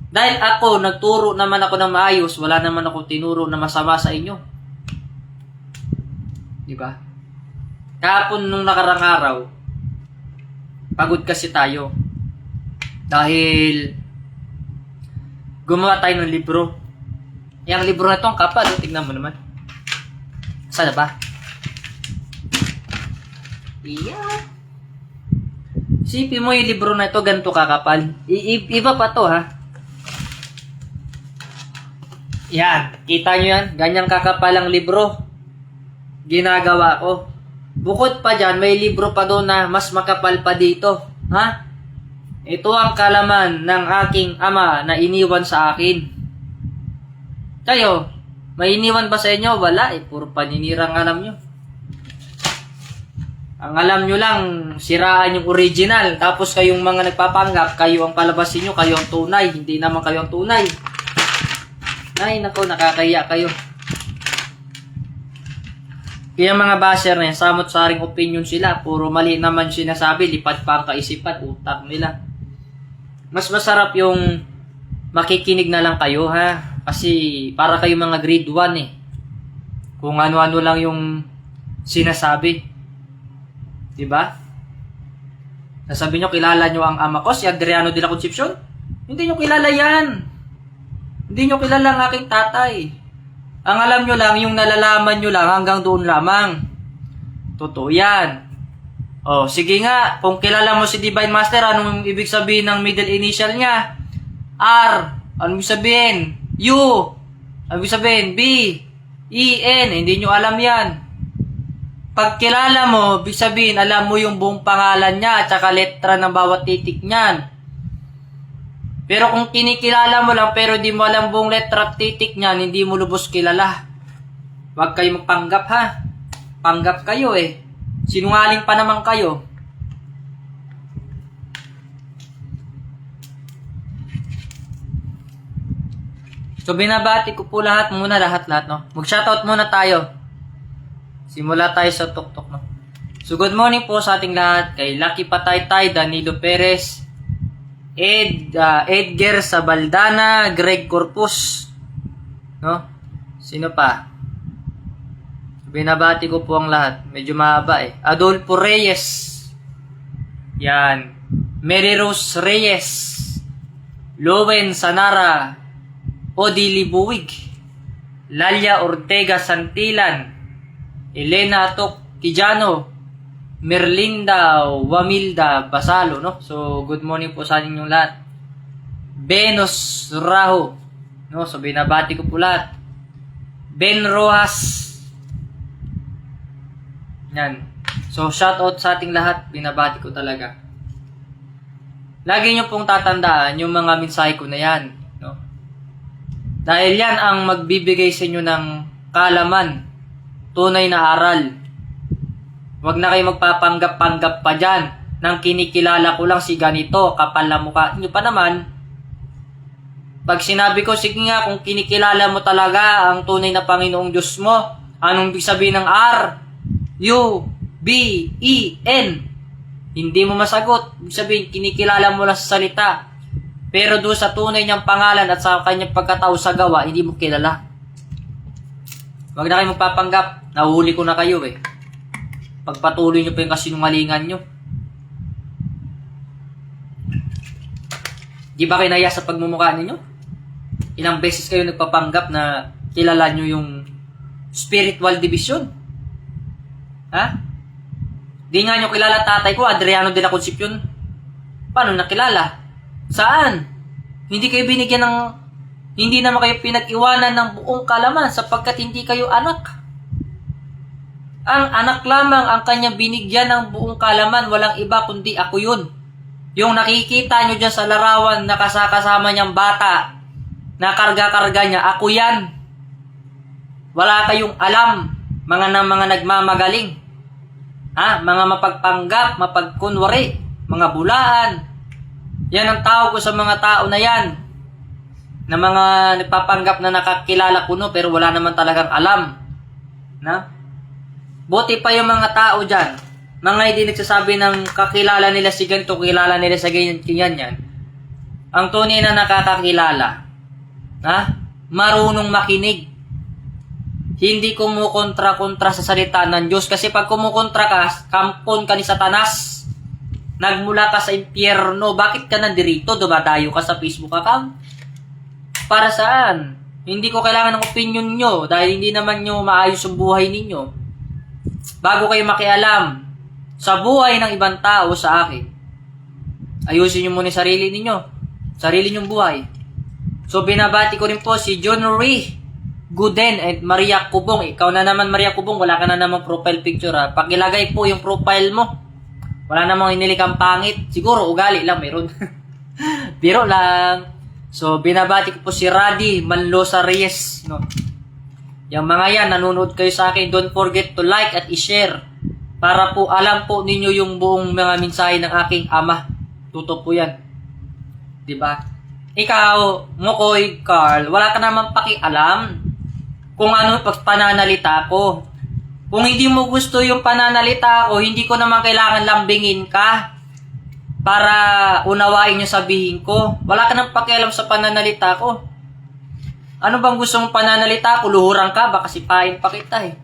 Dahil ako, nagturo naman ako ng maayos, wala naman ako tinuro na masama sa inyo. Diba? Kahapon nung nakarang araw, pagod kasi tayo. Dahil gumawa tayo ng libro. Yung libro na ito, ang kapal, tignan mo naman. Sana ba? Yeah. Isipin mo yung libro na ito, ganito kakapal. Iba pa to ha. Yan, kita nyo yan? Ganyang kakapal ang libro. Ginagawa ko. Bukod pa dyan, may libro pa doon na mas makapal pa dito. Ha? Ito ang kalaman ng aking ama na iniwan sa akin. Kayo, may iniwan ba sa inyo? Wala eh, puro paninirang alam nyo. Ang alam nyo lang, siraan yung original. Tapos kayong mga nagpapanggap, kayo ang palabasin nyo, kayo ang tunay. Hindi naman kayo ang tunay. Ay, nako, nakakaya kayo. Kaya mga basher na yan, samot-saring opinion sila. Puro mali naman sinasabi, lipat pa ang kaisipan, utak nila. Mas masarap yung makikinig na lang kayo, ha? Kasi para kayo mga grade 1 eh. Kung ano-ano lang yung sinasabi. Diba? Nasabi nyo, kilala nyo ang ama ko, si Adriano de la Concepcion? Hindi nyo kilala yan. Hindi nyo kilala ang aking tatay. Ang alam nyo lang, yung nalalaman nyo lang, hanggang doon lamang. Totoo yan. O, sige nga, kung kilala mo si Divine Master, anong ibig sabihin ng middle initial niya? R. Anong ibig sabihin? U. Anong ibig sabihin? B. E. N. Hindi nyo alam yan. Pag kilala mo, ibig sabihin, alam mo yung buong pangalan niya at saka letra ng bawat titik niyan. Pero kung kinikilala mo lang pero di mo alam buong letra at titik niyan, hindi mo lubos kilala. Huwag kayo magpanggap ha. Panggap kayo eh. Sinungaling pa naman kayo. So binabati ko po lahat, no? Mag-shoutout muna tayo. Simula tayo sa tuktok, no? So good morning po sa ating lahat. Kay Lucky Pataytay, Danilo Perez, Edgar Sabaldana, Greg Corpus, no? Sino pa? Binabati ko po ang lahat. Medyo mahaba eh. Adolfo Reyes. Yan. Mary Rose Reyes. Lowen Sanara. Odili Buwig. Lalia Ortega Santilan. Elena Tok Kijano. Merlinda Wamilda Basalo, no? So, good morning po sa inyong lahat. Venus Raho, no? So, binabati ko po lahat. Ben Rojas. Yan. So, shoutout sa ating lahat. Binabati ko talaga. Lagi nyo pong tatandaan yung mga mensahe ko na yan, no? Dahil yan ang magbibigay sa inyo ng kaalaman, tunay na aral. Huwag na kayo magpapanggap-panggap pa dyan nang kinikilala ko lang si ganito, kapal na mukha nyo pa naman. Pag sinabi ko, sige nga, kung kinikilala mo talaga ang tunay na Panginoong Diyos mo, anong ibig sabihin ng R? U-B-E-N. Hindi mo masagot. Ibig sabihin, kinikilala mo lang sa salita. Pero doon sa tunay niyang pangalan at sa kanyang pagkatao sa gawa, hindi mo kilala. Huwag na kayo magpapanggap. Nahuli ko na kayo eh. Pagpatuloy nyo pa yung kasinungalingan nyo. Di ba kinaya sa pagmumukha ninyo? Ilang beses kayo nagpapanggap na kilala nyo yung spiritual division? Ha? Di nga nyo kilala tatay ko, Adriano de la Concepcion. Paano nakilala? Saan? Hindi kayo binigyan ng... Hindi naman kayo pinag-iwanan ng buong kalaman sapagkat hindi kayo anak. Ang anak lamang ang kanyang binigyan ng buong kalaman, walang iba kundi ako yun. Yung nakikita nyo dyan sa larawan na kasama niyang bata, na karga-karga niya, ako yan. Wala kayong alam, mga nagmamagaling. Ha? Mga mapagpanggap, mapagkunwari, mga bulaan. Yan ang tawag ko sa mga tao na yan. Na mga nagpapanggap na nakakilala ko no, pero wala naman talagang alam. Na? Buti pa yung mga tao dyan. Mga hindi nagsasabi ng kakilala nila si ganito, kilala nila sa ganyan yan. Ang tunay na nakakakilala. Ha? Marunong makinig. Hindi kumukontra-kontra sa salita ng Diyos. Kasi pag kumukontra ka, kampon ka ni Satanas. Nagmula ka sa impyerno. Bakit ka nandirito? Dumadayo ka sa Facebook account? Para saan? Hindi ko kailangan ng opinion nyo dahil hindi naman nyo maayos yung buhay ninyo. Bago kayo makialam sa buhay ng ibang tao sa akin, ayusin nyo muna yung sarili ninyo. Sarili nyong buhay. So, binabati ko rin po si John Ray Guden at Maria Kubong. Ikaw na naman, Maria Kubong, wala ka na naman profile picture ha. Pakilagay po yung profile mo. Wala namang inilikang pangit. Siguro, ugali lang meron. Biro lang. So, binabati ko po si Radi Manlosa Reyes. No? Yung mga yan, nanonood kayo sa akin, don't forget to like at i-share. Para po alam po ninyo yung buong mga mensahe ng aking ama. Tuto po yan. Diba? Ikaw, Mokoy Carl, wala ka naman pakialam kung ano pananalita ko. Kung hindi mo gusto yung pananalita ko, hindi ko naman kailangan lambingin ka para unawain yung sabihin ko. Wala ka nang pakialam sa pananalita ko. Ano bang gusto mong pananalita ko? Luhuran ka? Baka sipain pa kita eh.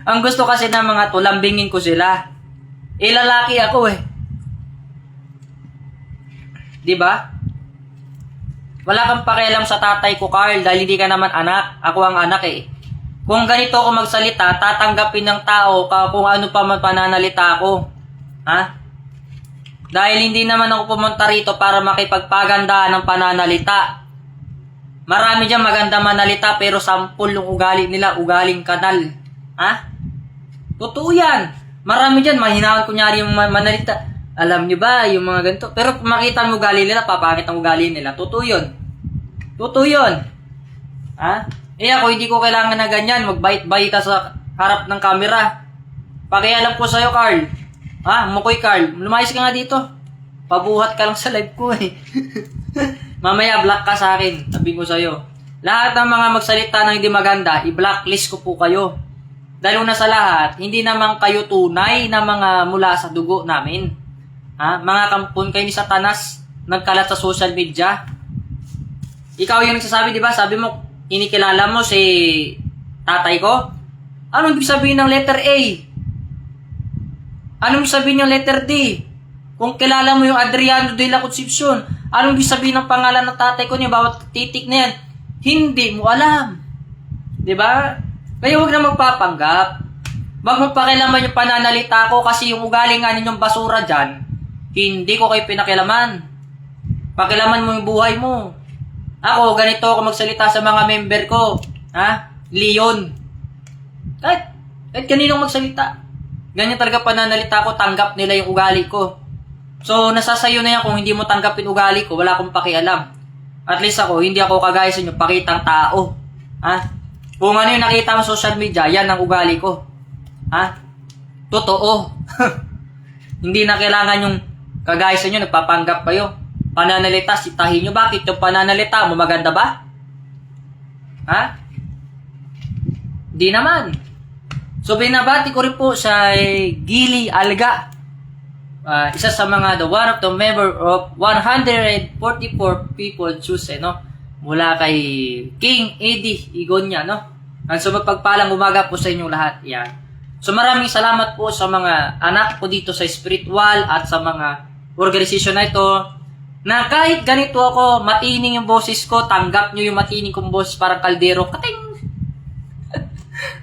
Ang gusto kasi ng mga to, lambingin ko sila. Lalaki ako eh. Diba? Wala kang pakialam sa tatay ko, Carl, dahil hindi ka naman anak. Ako ang anak eh. Kung ganito ako magsalita, tatanggapin ng tao kung ano pa man pananalita ko. Ha? Dahil hindi naman ako pumunta rito para makipagpaganda ng pananalita. Marami dyan maganda manalita pero sampol yung ugali nila, ugaling kanal. Ha? Totoo yan. Marami dyan, mahinawan kunyari yung manalita. Alam nyo ba, yung mga ganito. Pero kung makita mo ugali nila, papangit ang ugali nila. Totoo yun. Totoo yun. Ha? Ako, hindi ko kailangan na ganyan. Magbait-bait ka sa harap ng camera. Pakialam ko sa'yo, Carl. Ha? Mukoy, Carl. Lumayas ka nga dito. Pabuhat ka lang sa live ko eh. Mamaya, block ka sa akin. Sabihin ko sa'yo. Lahat ng mga magsalita na hindi maganda, i-blacklist ko po kayo. Dahil una sa lahat, hindi naman kayo tunay na mga mula sa dugo namin. Ha? Mga kampon kayo ni Satanas, nagkalat sa social media. Ikaw yung nagsasabi, di ba? Sabi mo, inikilala mo si tatay ko? Anong ibig sabihin ng letter A? Anong ibig sabihin ng letter D? Kung kilala mo yung Adriano de la Concepcion, anong ibig sabihin ng pangalan ng tatay ko niya, bawat titik na yan? Hindi mo alam. Di ba? Kaya huwag na magpapanggap. Wag mo pakialaman yung pananalita ko kasi yung ugali nga ninyong basura dyan, hindi ko kayo pinakialaman. Pakialaman mo yung buhay mo. Ako, ganito ako magsalita sa mga member ko. Ha? Leon. Kahit kaninong magsalita. Ganyan talaga pananalita ko, tanggap nila yung ugali ko. So, nasasayo na yan kung hindi mo tanggapin ugali ko, wala akong pakialam. At least ako, hindi ako kagaya sa inyo, pakitang tao. Ha? Kung ano yung nakita mo sa social media, yan ang ugali ko. Ha? Totoo. Hindi na kailangan yung kagaya sa inyo, nagpapanggap kayo. Pananalita, sitahin nyo. Bakit yung pananalita mo maganda ba? Ha? Di naman. So, binabati ko rin po sa Gili Alga. Isa sa mga one of the member of 144 people choose, no? Mula kay King Eddie Igonya, no? So, magpagpalang umaga po sa inyong lahat. Yan. So, maraming salamat po sa mga anak ko dito sa spiritual at sa mga organisasyon na ito na kahit ganito ako, matining yung boses ko, tanggap nyo yung matining kong boses parang kaldero. Kating!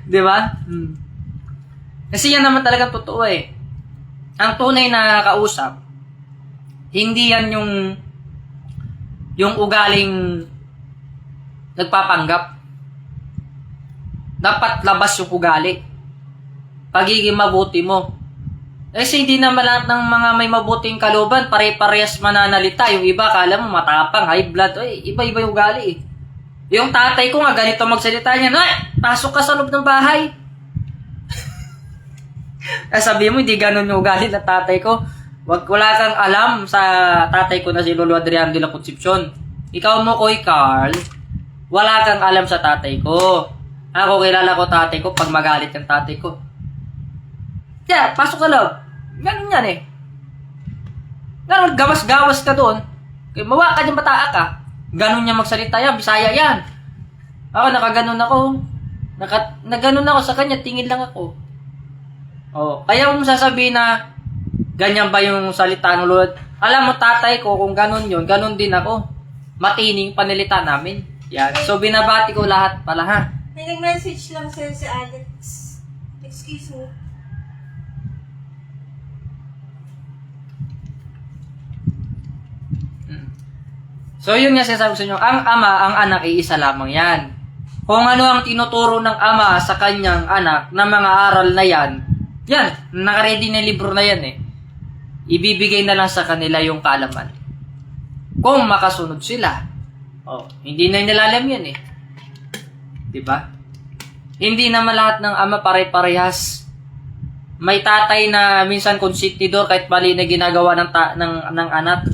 Di ba? Kasi yan naman talaga totoo eh. Ang tunay na kausap, hindi yan yung ugaling nagpapanggap. Dapat labas yung ugali. Pagiging mabuti mo. Kasi hindi naman lahat ng mga may mabuting kalooban, pare-parehas mananalita. Yung iba, kala mo matapang, high blood. Iba-iba yung ugali eh. Yung tatay ko nga, ganito magsalita niya, pasok ka sa loob ng bahay. Sabi mo, hindi ganun yung ugali ng tatay ko. Wala kang alam sa tatay ko na si Lolo Adriano de la Concepcion. Ikaw mo, Koy Carl, wala kang alam sa tatay ko. Ako, kilala ko tatay ko pag magalit yung tatay ko. Kaya, pasok ka loob. Ganun yan eh. Ganun, gawas-gawas ka doon. Kaya mawa ka dyan bataa ka. Ganun niya magsalita yan, Bisaya yan. Ako, nakaganon ako. Naganon ako sa kanya, tingin lang ako. Oh, kaya mo sasabihin na ganyan ba yung salita ng Lord? Alam mo, tatay ko, kung ganun yun, ganun din ako. Matining panilita namin. Yan. So, binabati ko lahat pala, ha? May nag-message lang sa'yo si Alex. Excuse me. So, yun nga sinasabi ko sa inyo, ang ama, ang anak, iisa lamang yan. Kung ano ang tinuturo ng ama sa kanyang anak na mga aral na yan, naka-ready na libro na yan eh. Ibibigay na lang sa kanila yung kaalaman. Kung makasunod sila. Oh, hindi na nilalam yan eh. Diba? Hindi naman lahat ng ama pare-parehas. May tatay na minsan konsentidor kahit mali na ginagawa ng anak.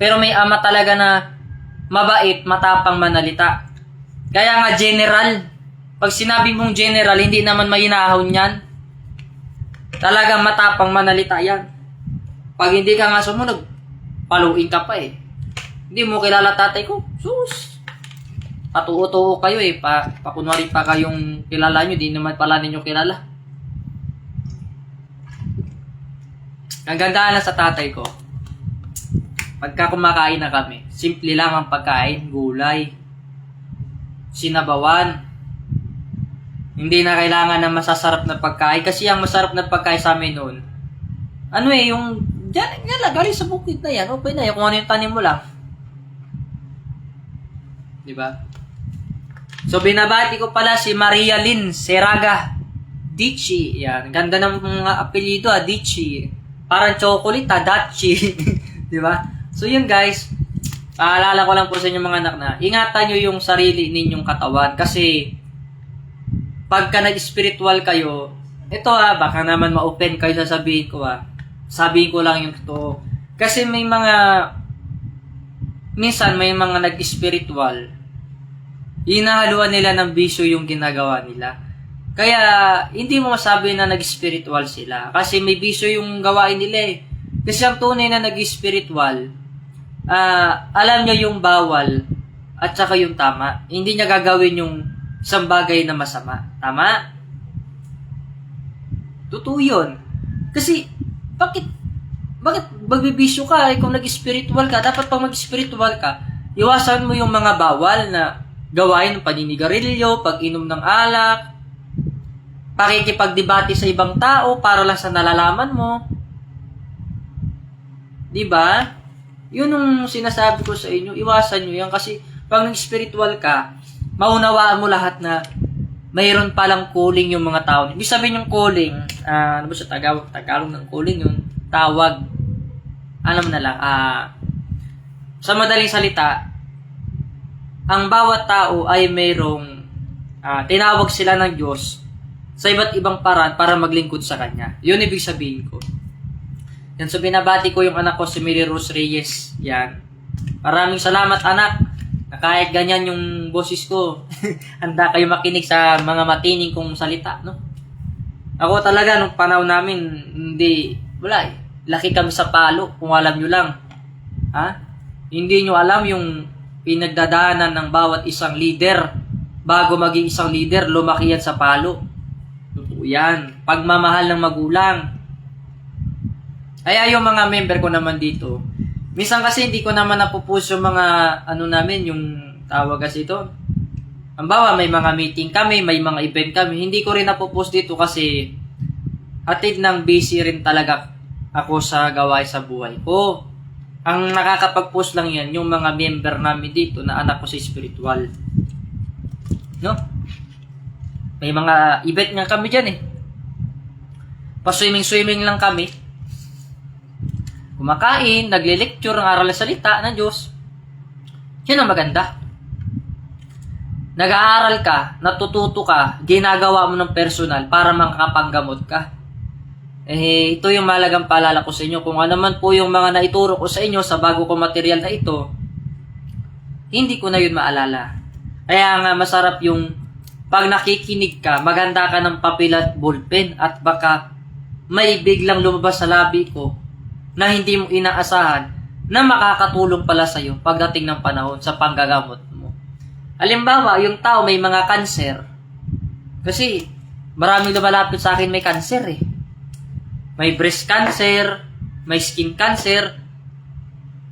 Pero may ama talaga na mabait, matapang manalita. Kaya nga general. Pag sinabi mong general, hindi naman mahinahon yan. Talagang matapang manalita yan. Pag hindi ka nga sumunod, paluin ka pa eh. Hindi mo kilala tatay ko. Sus! Patuo-tuo kayo eh. Pakunwari pa kayong kilala nyo, di naman pala ninyo kilala. Ang ganda na sa tatay ko. Pagka kumakain na kami, simple lang ang pagkain, gulay, sinabawan. Hindi na kailangan ng masasarap na pagkain kasi ang masarap na pagkain sa amin noon, yung dyan galing sa bukid na yan, okay na yan, kung ano yung tanim mo lang. Diba? So, binabati ko pala si Maria Lynn Seraga Dichi. Yan, ganda ng mga apelyido, Dichi. Parang chocolate, Dachi. Diba? So, yun guys, paalala ko lang po sa inyo mga anak na, ingatan nyo yung sarili ninyong katawan kasi pagka nag-spiritual kayo, ito baka naman ma-open kayo sasabihin ko sabihin ko lang yung totoo. Kasi minsan may mga nag-spiritual, hinahaluan nila ng bisyo yung ginagawa nila. Kaya, hindi mo masabi na nag-spiritual sila. Kasi may bisyo yung gawain nila eh. Kasi ang tunay na nag-spiritual, alam niya yung bawal at saka yung tama. Hindi niya gagawin yung isang bagay na masama. Tama? Totoo yun. Kasi, bakit magbibisyo ka kung nag-spiritual ka? Dapat pag mag-spiritual ka, iwasan mo yung mga bawal na gawain ng paninigarilyo, pag-inom ng alak, pakikipagdebate sa ibang tao para lang sa nalalaman mo. Di ba? Yun yung sinasabi ko sa inyo, iwasan nyo yan kasi pag nag-spiritual ka, maunawaan mo lahat na mayroon palang calling yung mga tao. Ibig sabihin yung calling, ano ba sa Tagalog ng calling yung tawag. Alam mo na lang, sa madaling salita, ang bawat tao ay mayroong tinawag sila ng Diyos sa iba't ibang paraan para maglingkod sa Kanya. Yun ibig sabihin ko. Yan, so binabati ko yung anak ko si Mary Rose Reyes. Yan. Maraming salamat anak. Na kahit ganyan yung boses ko, handa kayo makinig sa mga matining kong salita, no? Ako talaga, nung panahon namin, wala eh. Laki kami sa palo, kung alam nyo lang. Ha? Hindi nyo alam yung pinagdadaanan ng bawat isang leader. Bago maging isang leader, lumaki yan sa palo. Totoo yan. Pagmamahal ng magulang. Kaya yung mga member ko naman dito, minsan kasi hindi ko naman napupush yung mga namin, yung tawag kasi ito. Halimbawa, may mga meeting kami, may mga event kami. Hindi ko rin napupush dito kasi hatid ng busy rin talaga ako sa gawain sa buhay ko. Ang nakakapag-post lang yan, yung mga member namin dito na anak ko sa spiritual. No? May mga event nga kami dyan eh. Pa-swimming lang kami. Kumakain, nagle-lecture ng aral na salita ng Diyos. Yun ang maganda. Nag-aaral ka, natututo ka, ginagawa mo ng personal para makakapanggamot ka. Ito yung malagang paalala ko sa inyo. Kung ano man po yung mga naituro ko sa inyo sa bago kong material na ito, hindi ko na yun maalala. Kaya nga masarap yung pag nakikinig ka, maganda ka ng papel at ballpen at baka may biglang lumabas sa labi ko na hindi mo inaasahan na makakatulong pala sa'yo pagdating ng panahon sa panggagamot mo. Halimbawa, yung tao may mga cancer. Kasi maraming lumalapit sa akin may cancer eh. May breast cancer, may skin cancer.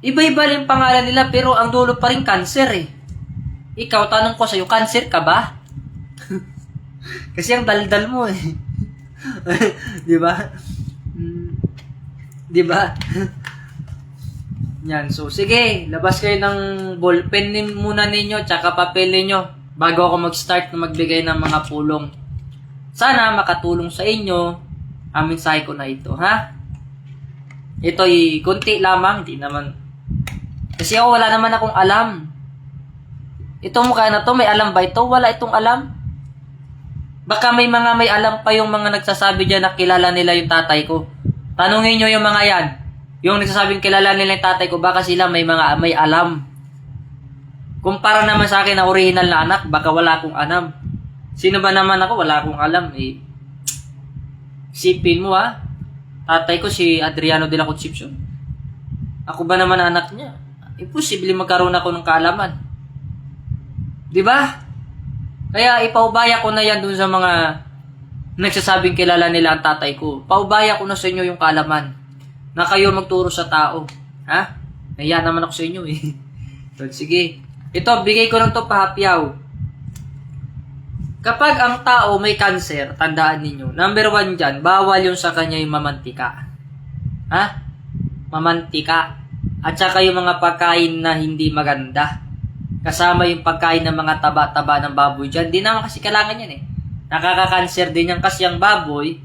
Iba-iba rin pangalan nila pero ang dulo pa rin cancer eh. Ikaw, tanong ko sa'yo, cancer ka ba? Kasi ang daldal mo eh. Di ba? Di ba? Yan. So, sige. Labas kayo ng ballpen muna ninyo tsaka papel ninyo bago ako mag-start na magbigay ng mga pulong. Sana makatulong sa inyo ang mensahe ko na ito, ha? Ito'y konti lamang. Hindi naman. Kasi ako wala naman akong alam. Itong mukha na to, may alam ba ito? Wala itong alam. Baka may alam pa yung mga nagsasabi dyan na kilala nila yung tatay ko. Tanungin nyo yung mga yan. Yung nagsasabing kilala nila yung tatay ko, baka sila may alam. Kumpara naman sa akin na original na anak, baka wala akong alam. Sino ba naman ako? Wala akong alam. Isipin mo ha. Tatay ko si Adriano de la Concepcion. Ako ba naman anak niya? Imposible magkaroon ako ng kaalaman. Di ba? Kaya ipaubaya ko na yan dun sa mga nagsasabing kilala nila ang tatay ko. Paubaya ko na sa inyo yung kaalaman na kayo magturo sa tao. Ha? Nahiya naman ako sa inyo eh. So, sige. Ito, bigay ko lang to pahapyaw. Kapag ang tao may cancer, tandaan ninyo, number 1 dyan, bawal yung sa kanya yung mamantika. Ha? Mamantika. At saka yung mga pagkain na hindi maganda. Kasama yung pagkain ng mga taba-taba ng baboy dyan. Di naman kasi kailangan yan eh. Nakaka-cancer din yan kasi ang baboy,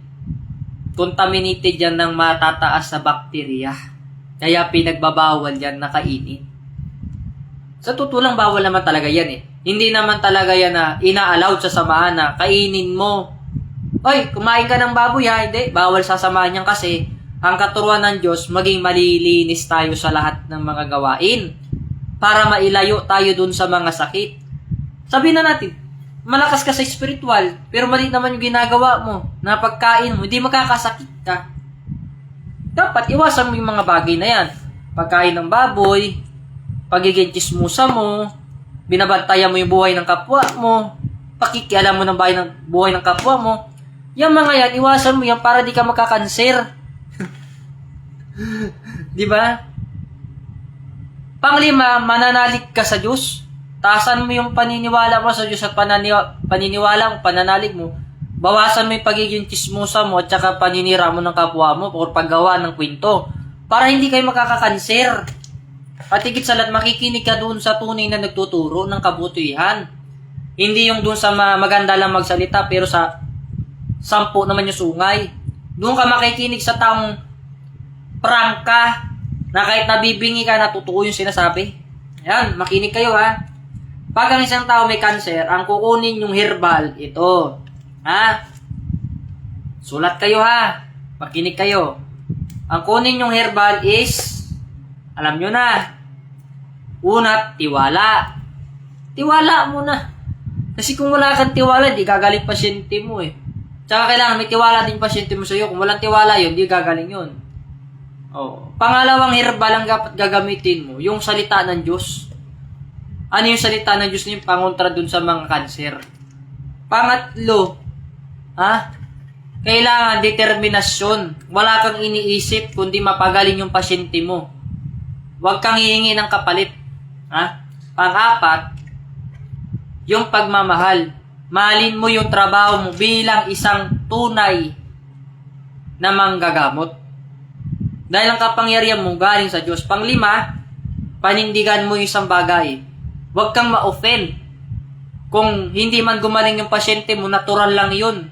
contaminated yan ng matataas na bakterya. Kaya pinagbabawal yan na kainin. Sa totoo lang, bawal naman talaga yan eh. Hindi naman talaga yan na ina-allowed sa samahan na kainin mo. Oy, kumain ka ng baboy ha. Hindi, bawal sa samahan yan kasi ang katuruan ng Diyos, maging malilinis tayo sa lahat ng mga gawain para mailayo tayo dun sa mga sakit. Sabihin na natin, malakas ka sa spiritual, pero mali naman yung ginagawa mo na pagkain mo, hindi makakasakit ka. Dapat iwasan mo yung mga bagay na yan. Pagkain ng baboy, pagiging chismusa mo, binabantayan mo yung buhay ng kapwa mo, pakikialam mo ng buhay ng kapwa mo. Yung mga yan, iwasan mo yan para di ka magkakanser. Di ba? Panglima, mananalig ka sa Diyos. Taasan mo yung paniniwala mo sa Diyos at pananalig mo. bawasan mo yung pagiging chismosa mo at saka paninira mo ng kapwa mo or paggawa ng kwento para hindi kayo makakakanser. At higit sa lahat, makikinig ka doon sa tunay na nagtuturo ng kabutihan. Hindi yung doon sa maganda lang magsalita pero sa 10 naman yung sungay. Doon ka makikinig sa taong prangka na kahit nabibingi ka, natutuo yung sinasabi. Ayan, makinig kayo ha. Pag ang isang tao may cancer, ang kukunin yung herbal, ito. Ha? Sulat kayo ha. Makinig kayo. Ang kunin yung herbal is, alam nyo na. Una, tiwala. Tiwala mo na. Kasi kung wala kang tiwala, di gagaling pasyente mo eh. Tsaka kailangan may tiwala din pasyente mo sa'yo. Kung walang tiwala yun, di gagaling yun. Oh. Pangalawang herbal ang dapat gagamitin mo, yung salita ng Diyos. Ano yung salita ng Diyos na yung pangontra dun sa mga kanser? Pangatlo, kailangan determinasyon. Wala kang iniisip kundi mapagaling yung pasyente mo. Huwag kang hihingi ng kapalit. Pang-apat, yung pagmamahal. Mahalin mo yung trabaho mo bilang isang tunay na manggagamot. Dahil ang kapangyarihan mo galing sa Diyos. Pang-5, panindigan mo yung isang bagay. Huwag kang ma-offend. Kung hindi man gumaling yung pasyente mo, natural lang yun.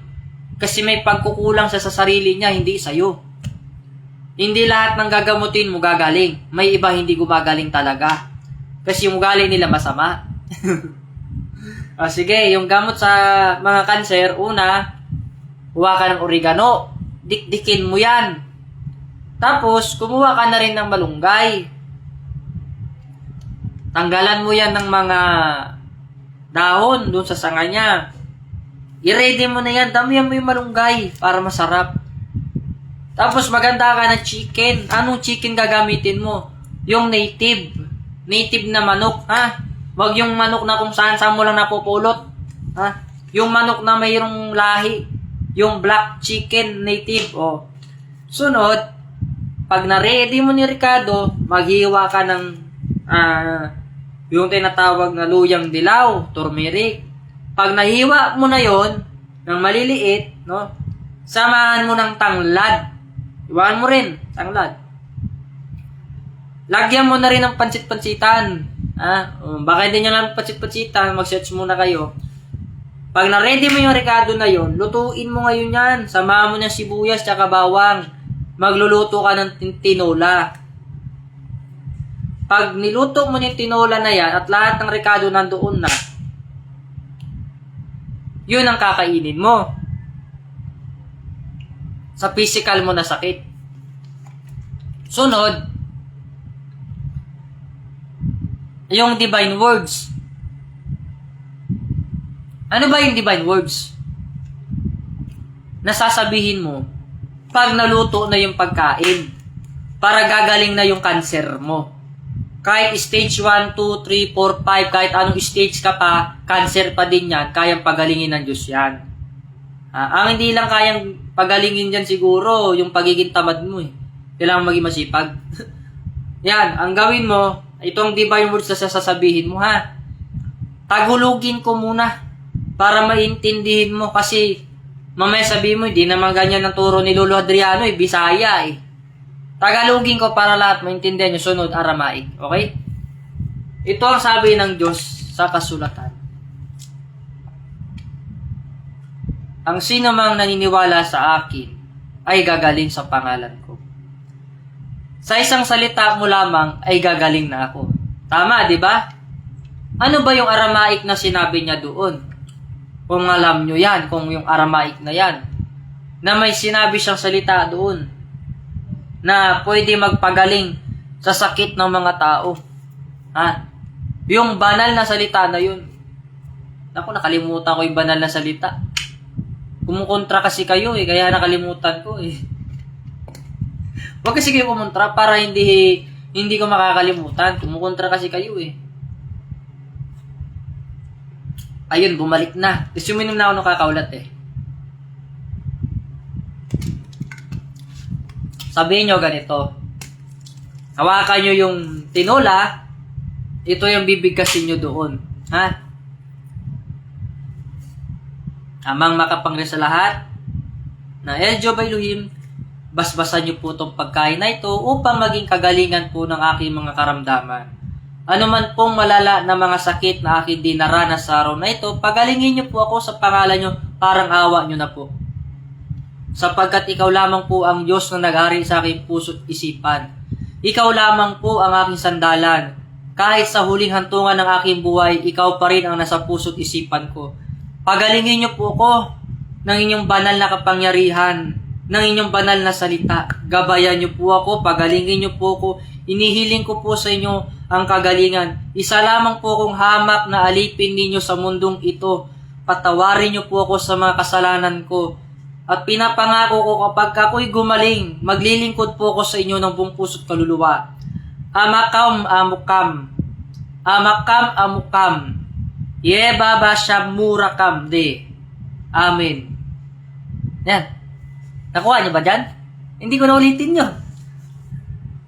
Kasi may pagkukulang sa sarili niya, hindi sa'yo. Hindi lahat ng gagamutin mo gagaling. May iba hindi gumagaling talaga. Kasi yung galing nila masama. Sige, yung gamot sa mga kanser, una, huwa ka ng oregano. Dikdikin mo yan. Tapos, kumuha ka na rin ng malunggay. Tanggalan mo yan ng mga dahon doon sa sanga niya. I-ready mo na yan. Damihan mo yung malunggay para masarap. Tapos, maganda ka ng chicken. Anong chicken gagamitin mo? Yung native. Native na manok, Wag yung manok na kung saan mo lang napupulot. Yung manok na mayroong lahi. Yung black chicken native. Sunod, pag na-ready mo ni Ricardo, maghiwa ka ng yung tinatawag na luyang dilaw, turmeric. Pag nahiwa mo na yon ng maliliit, samahan mo ng tanglad. Iwanan mo rin, tanglad. Lagyan mo na rin ng pansit-pansitan. Baka hindi nyo lang pansit-pansitan, mag-search muna kayo. Pag na-ready mo yung Ricardo na yon, lutuin mo ngayon yan. Samahan mo ng sibuyas tsaka bawang. Magluluto ka ng tinola. Pag niluto mo yung tinola na yan at lahat ng Ricardo nandoon na, yun ang kakainin mo. Sa physical mo na sakit. Sunod, yung divine words. Ano ba yung divine words? Nasasabihin mo pag naluto na yung pagkain para gagaling na yung cancer mo. Kahit stage 1, 2, 3, 4, 5, kahit anong stage ka pa, cancer pa din yan, kayang pagalingin ng Diyos yan. Ang hindi lang kayang pagalingin dyan siguro, yung pagiging tamad mo eh. Kailangan maging masipag. Yan, ang gawin mo, itong divine words na sasabihin mo tagulugin ko muna para maintindihin mo kasi mamaya sabihin mo, hindi naman ganyan ang turo ni Lolo Adriano Bisaya Tagalogin ko para lahat maintindihan nyo. Sunod, Aramaic. Okay? Ito ang sabi ng Diyos sa kasulatan. Ang sino mang naniniwala sa akin ay gagaling sa pangalan ko. Sa isang salita mo lamang ay gagaling na ako. Tama, di ba? Ano ba yung Aramaic na sinabi niya doon? Kung alam nyo yan, kung yung Aramaic na yan, na may sinabi siyang salita doon, na pwede magpagaling sa sakit ng mga tao. Yung banal na salita na yun. Naku, nakalimutan ko yung banal na salita. Kumukontra kasi kayo kaya nakalimutan ko Huwag kasi kayo kumontra para hindi ko makakalimutan. Kumukontra kasi kayo Ayun, bumalik na. Kasi uminom na ako ng kakaulat Sabihin nyo ganito. Hawakan nyo yung tinola. Ito yung bibigkasin nyo doon. Amang makapangyarihan sa lahat, na El Jehovah Elohim, basbasan niyo po itong pagkain na ito upang maging kagalingan po ng aking mga karamdaman. Ano man pong malala na mga sakit na aking dinaranas sa araw na ito, pagalingin niyo po ako sa pangalan niyo, parang awa niyo na po. Sapagkat ikaw lamang po ang Diyos na naghari sa aking puso't isipan. Ikaw lamang po ang aking sandalan. Kahit sa huling hantungan ng aking buhay, ikaw pa rin ang nasa puso't isipan ko. Pagalingin niyo po ako ng inyong banal na kapangyarihan, ng inyong banal na salita. Gabayan niyo po ako, pagalingin niyo po ako. Inihiling ko po sa inyo ang kagalingan. Isa lamang po kong hamak na alipin ninyo sa mundong ito. Patawarin niyo po ako sa mga kasalanan ko. At pinapangako ko kapag ako'y gumaling, maglilingkod po ako sa inyo ng buong puso't kaluluwa. Amakam, amukam. Amakam, amukam. Yebaba shamurakam de. Amen. Yan. Nakuha niyo ba dyan? Hindi ko na ulitin yun.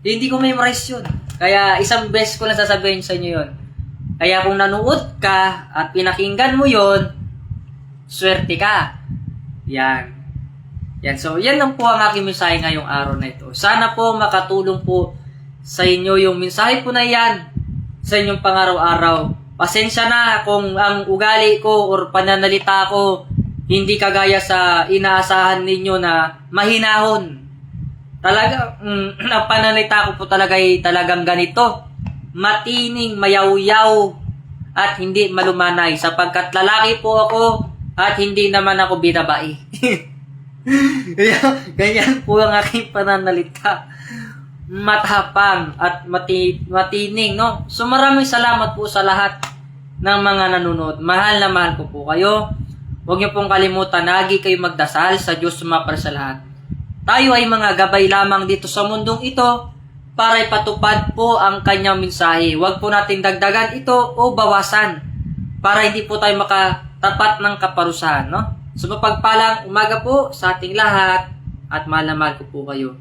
Hindi ko memorize yun. Kaya isang beses ko lang sasabihin sa inyo yun. Kaya kung nanood ka at pinakinggan mo yun, swerte ka. Yan. Yan. So, yan lang po ang aking mensahe ngayong araw na ito. Sana po makatulong po sa inyo yung mensahe po na yan sa inyong pang-araw-araw. Pasensya na kung ang ugali ko or pananalita ko hindi kagaya sa inaasahan ninyo na mahinahon. Talaga, ang pananalita ko po talaga ay talagang ganito. Matining, mayaw-yaw, at hindi malumanay. Sapagkat lalaki po ako at hindi naman ako binabae. Ganyan po ang aking pananalita. Matapang at matining, no? So maraming salamat po sa lahat ng mga nanonood. Mahal na mahal ko po kayo. Huwag niyo pong kalimutan, lagi kayo magdasal sa Diyos sumapar sa lahat. Tayo ay mga gabay lamang dito sa mundong ito para ipatupad po ang kanyang mensahe. Huwag po natin dagdagan ito o bawasan para hindi po tayo makatapat ng kaparusahan, no? So mapagpalang umaga po sa ating lahat at mahal na mahal ko po kayo.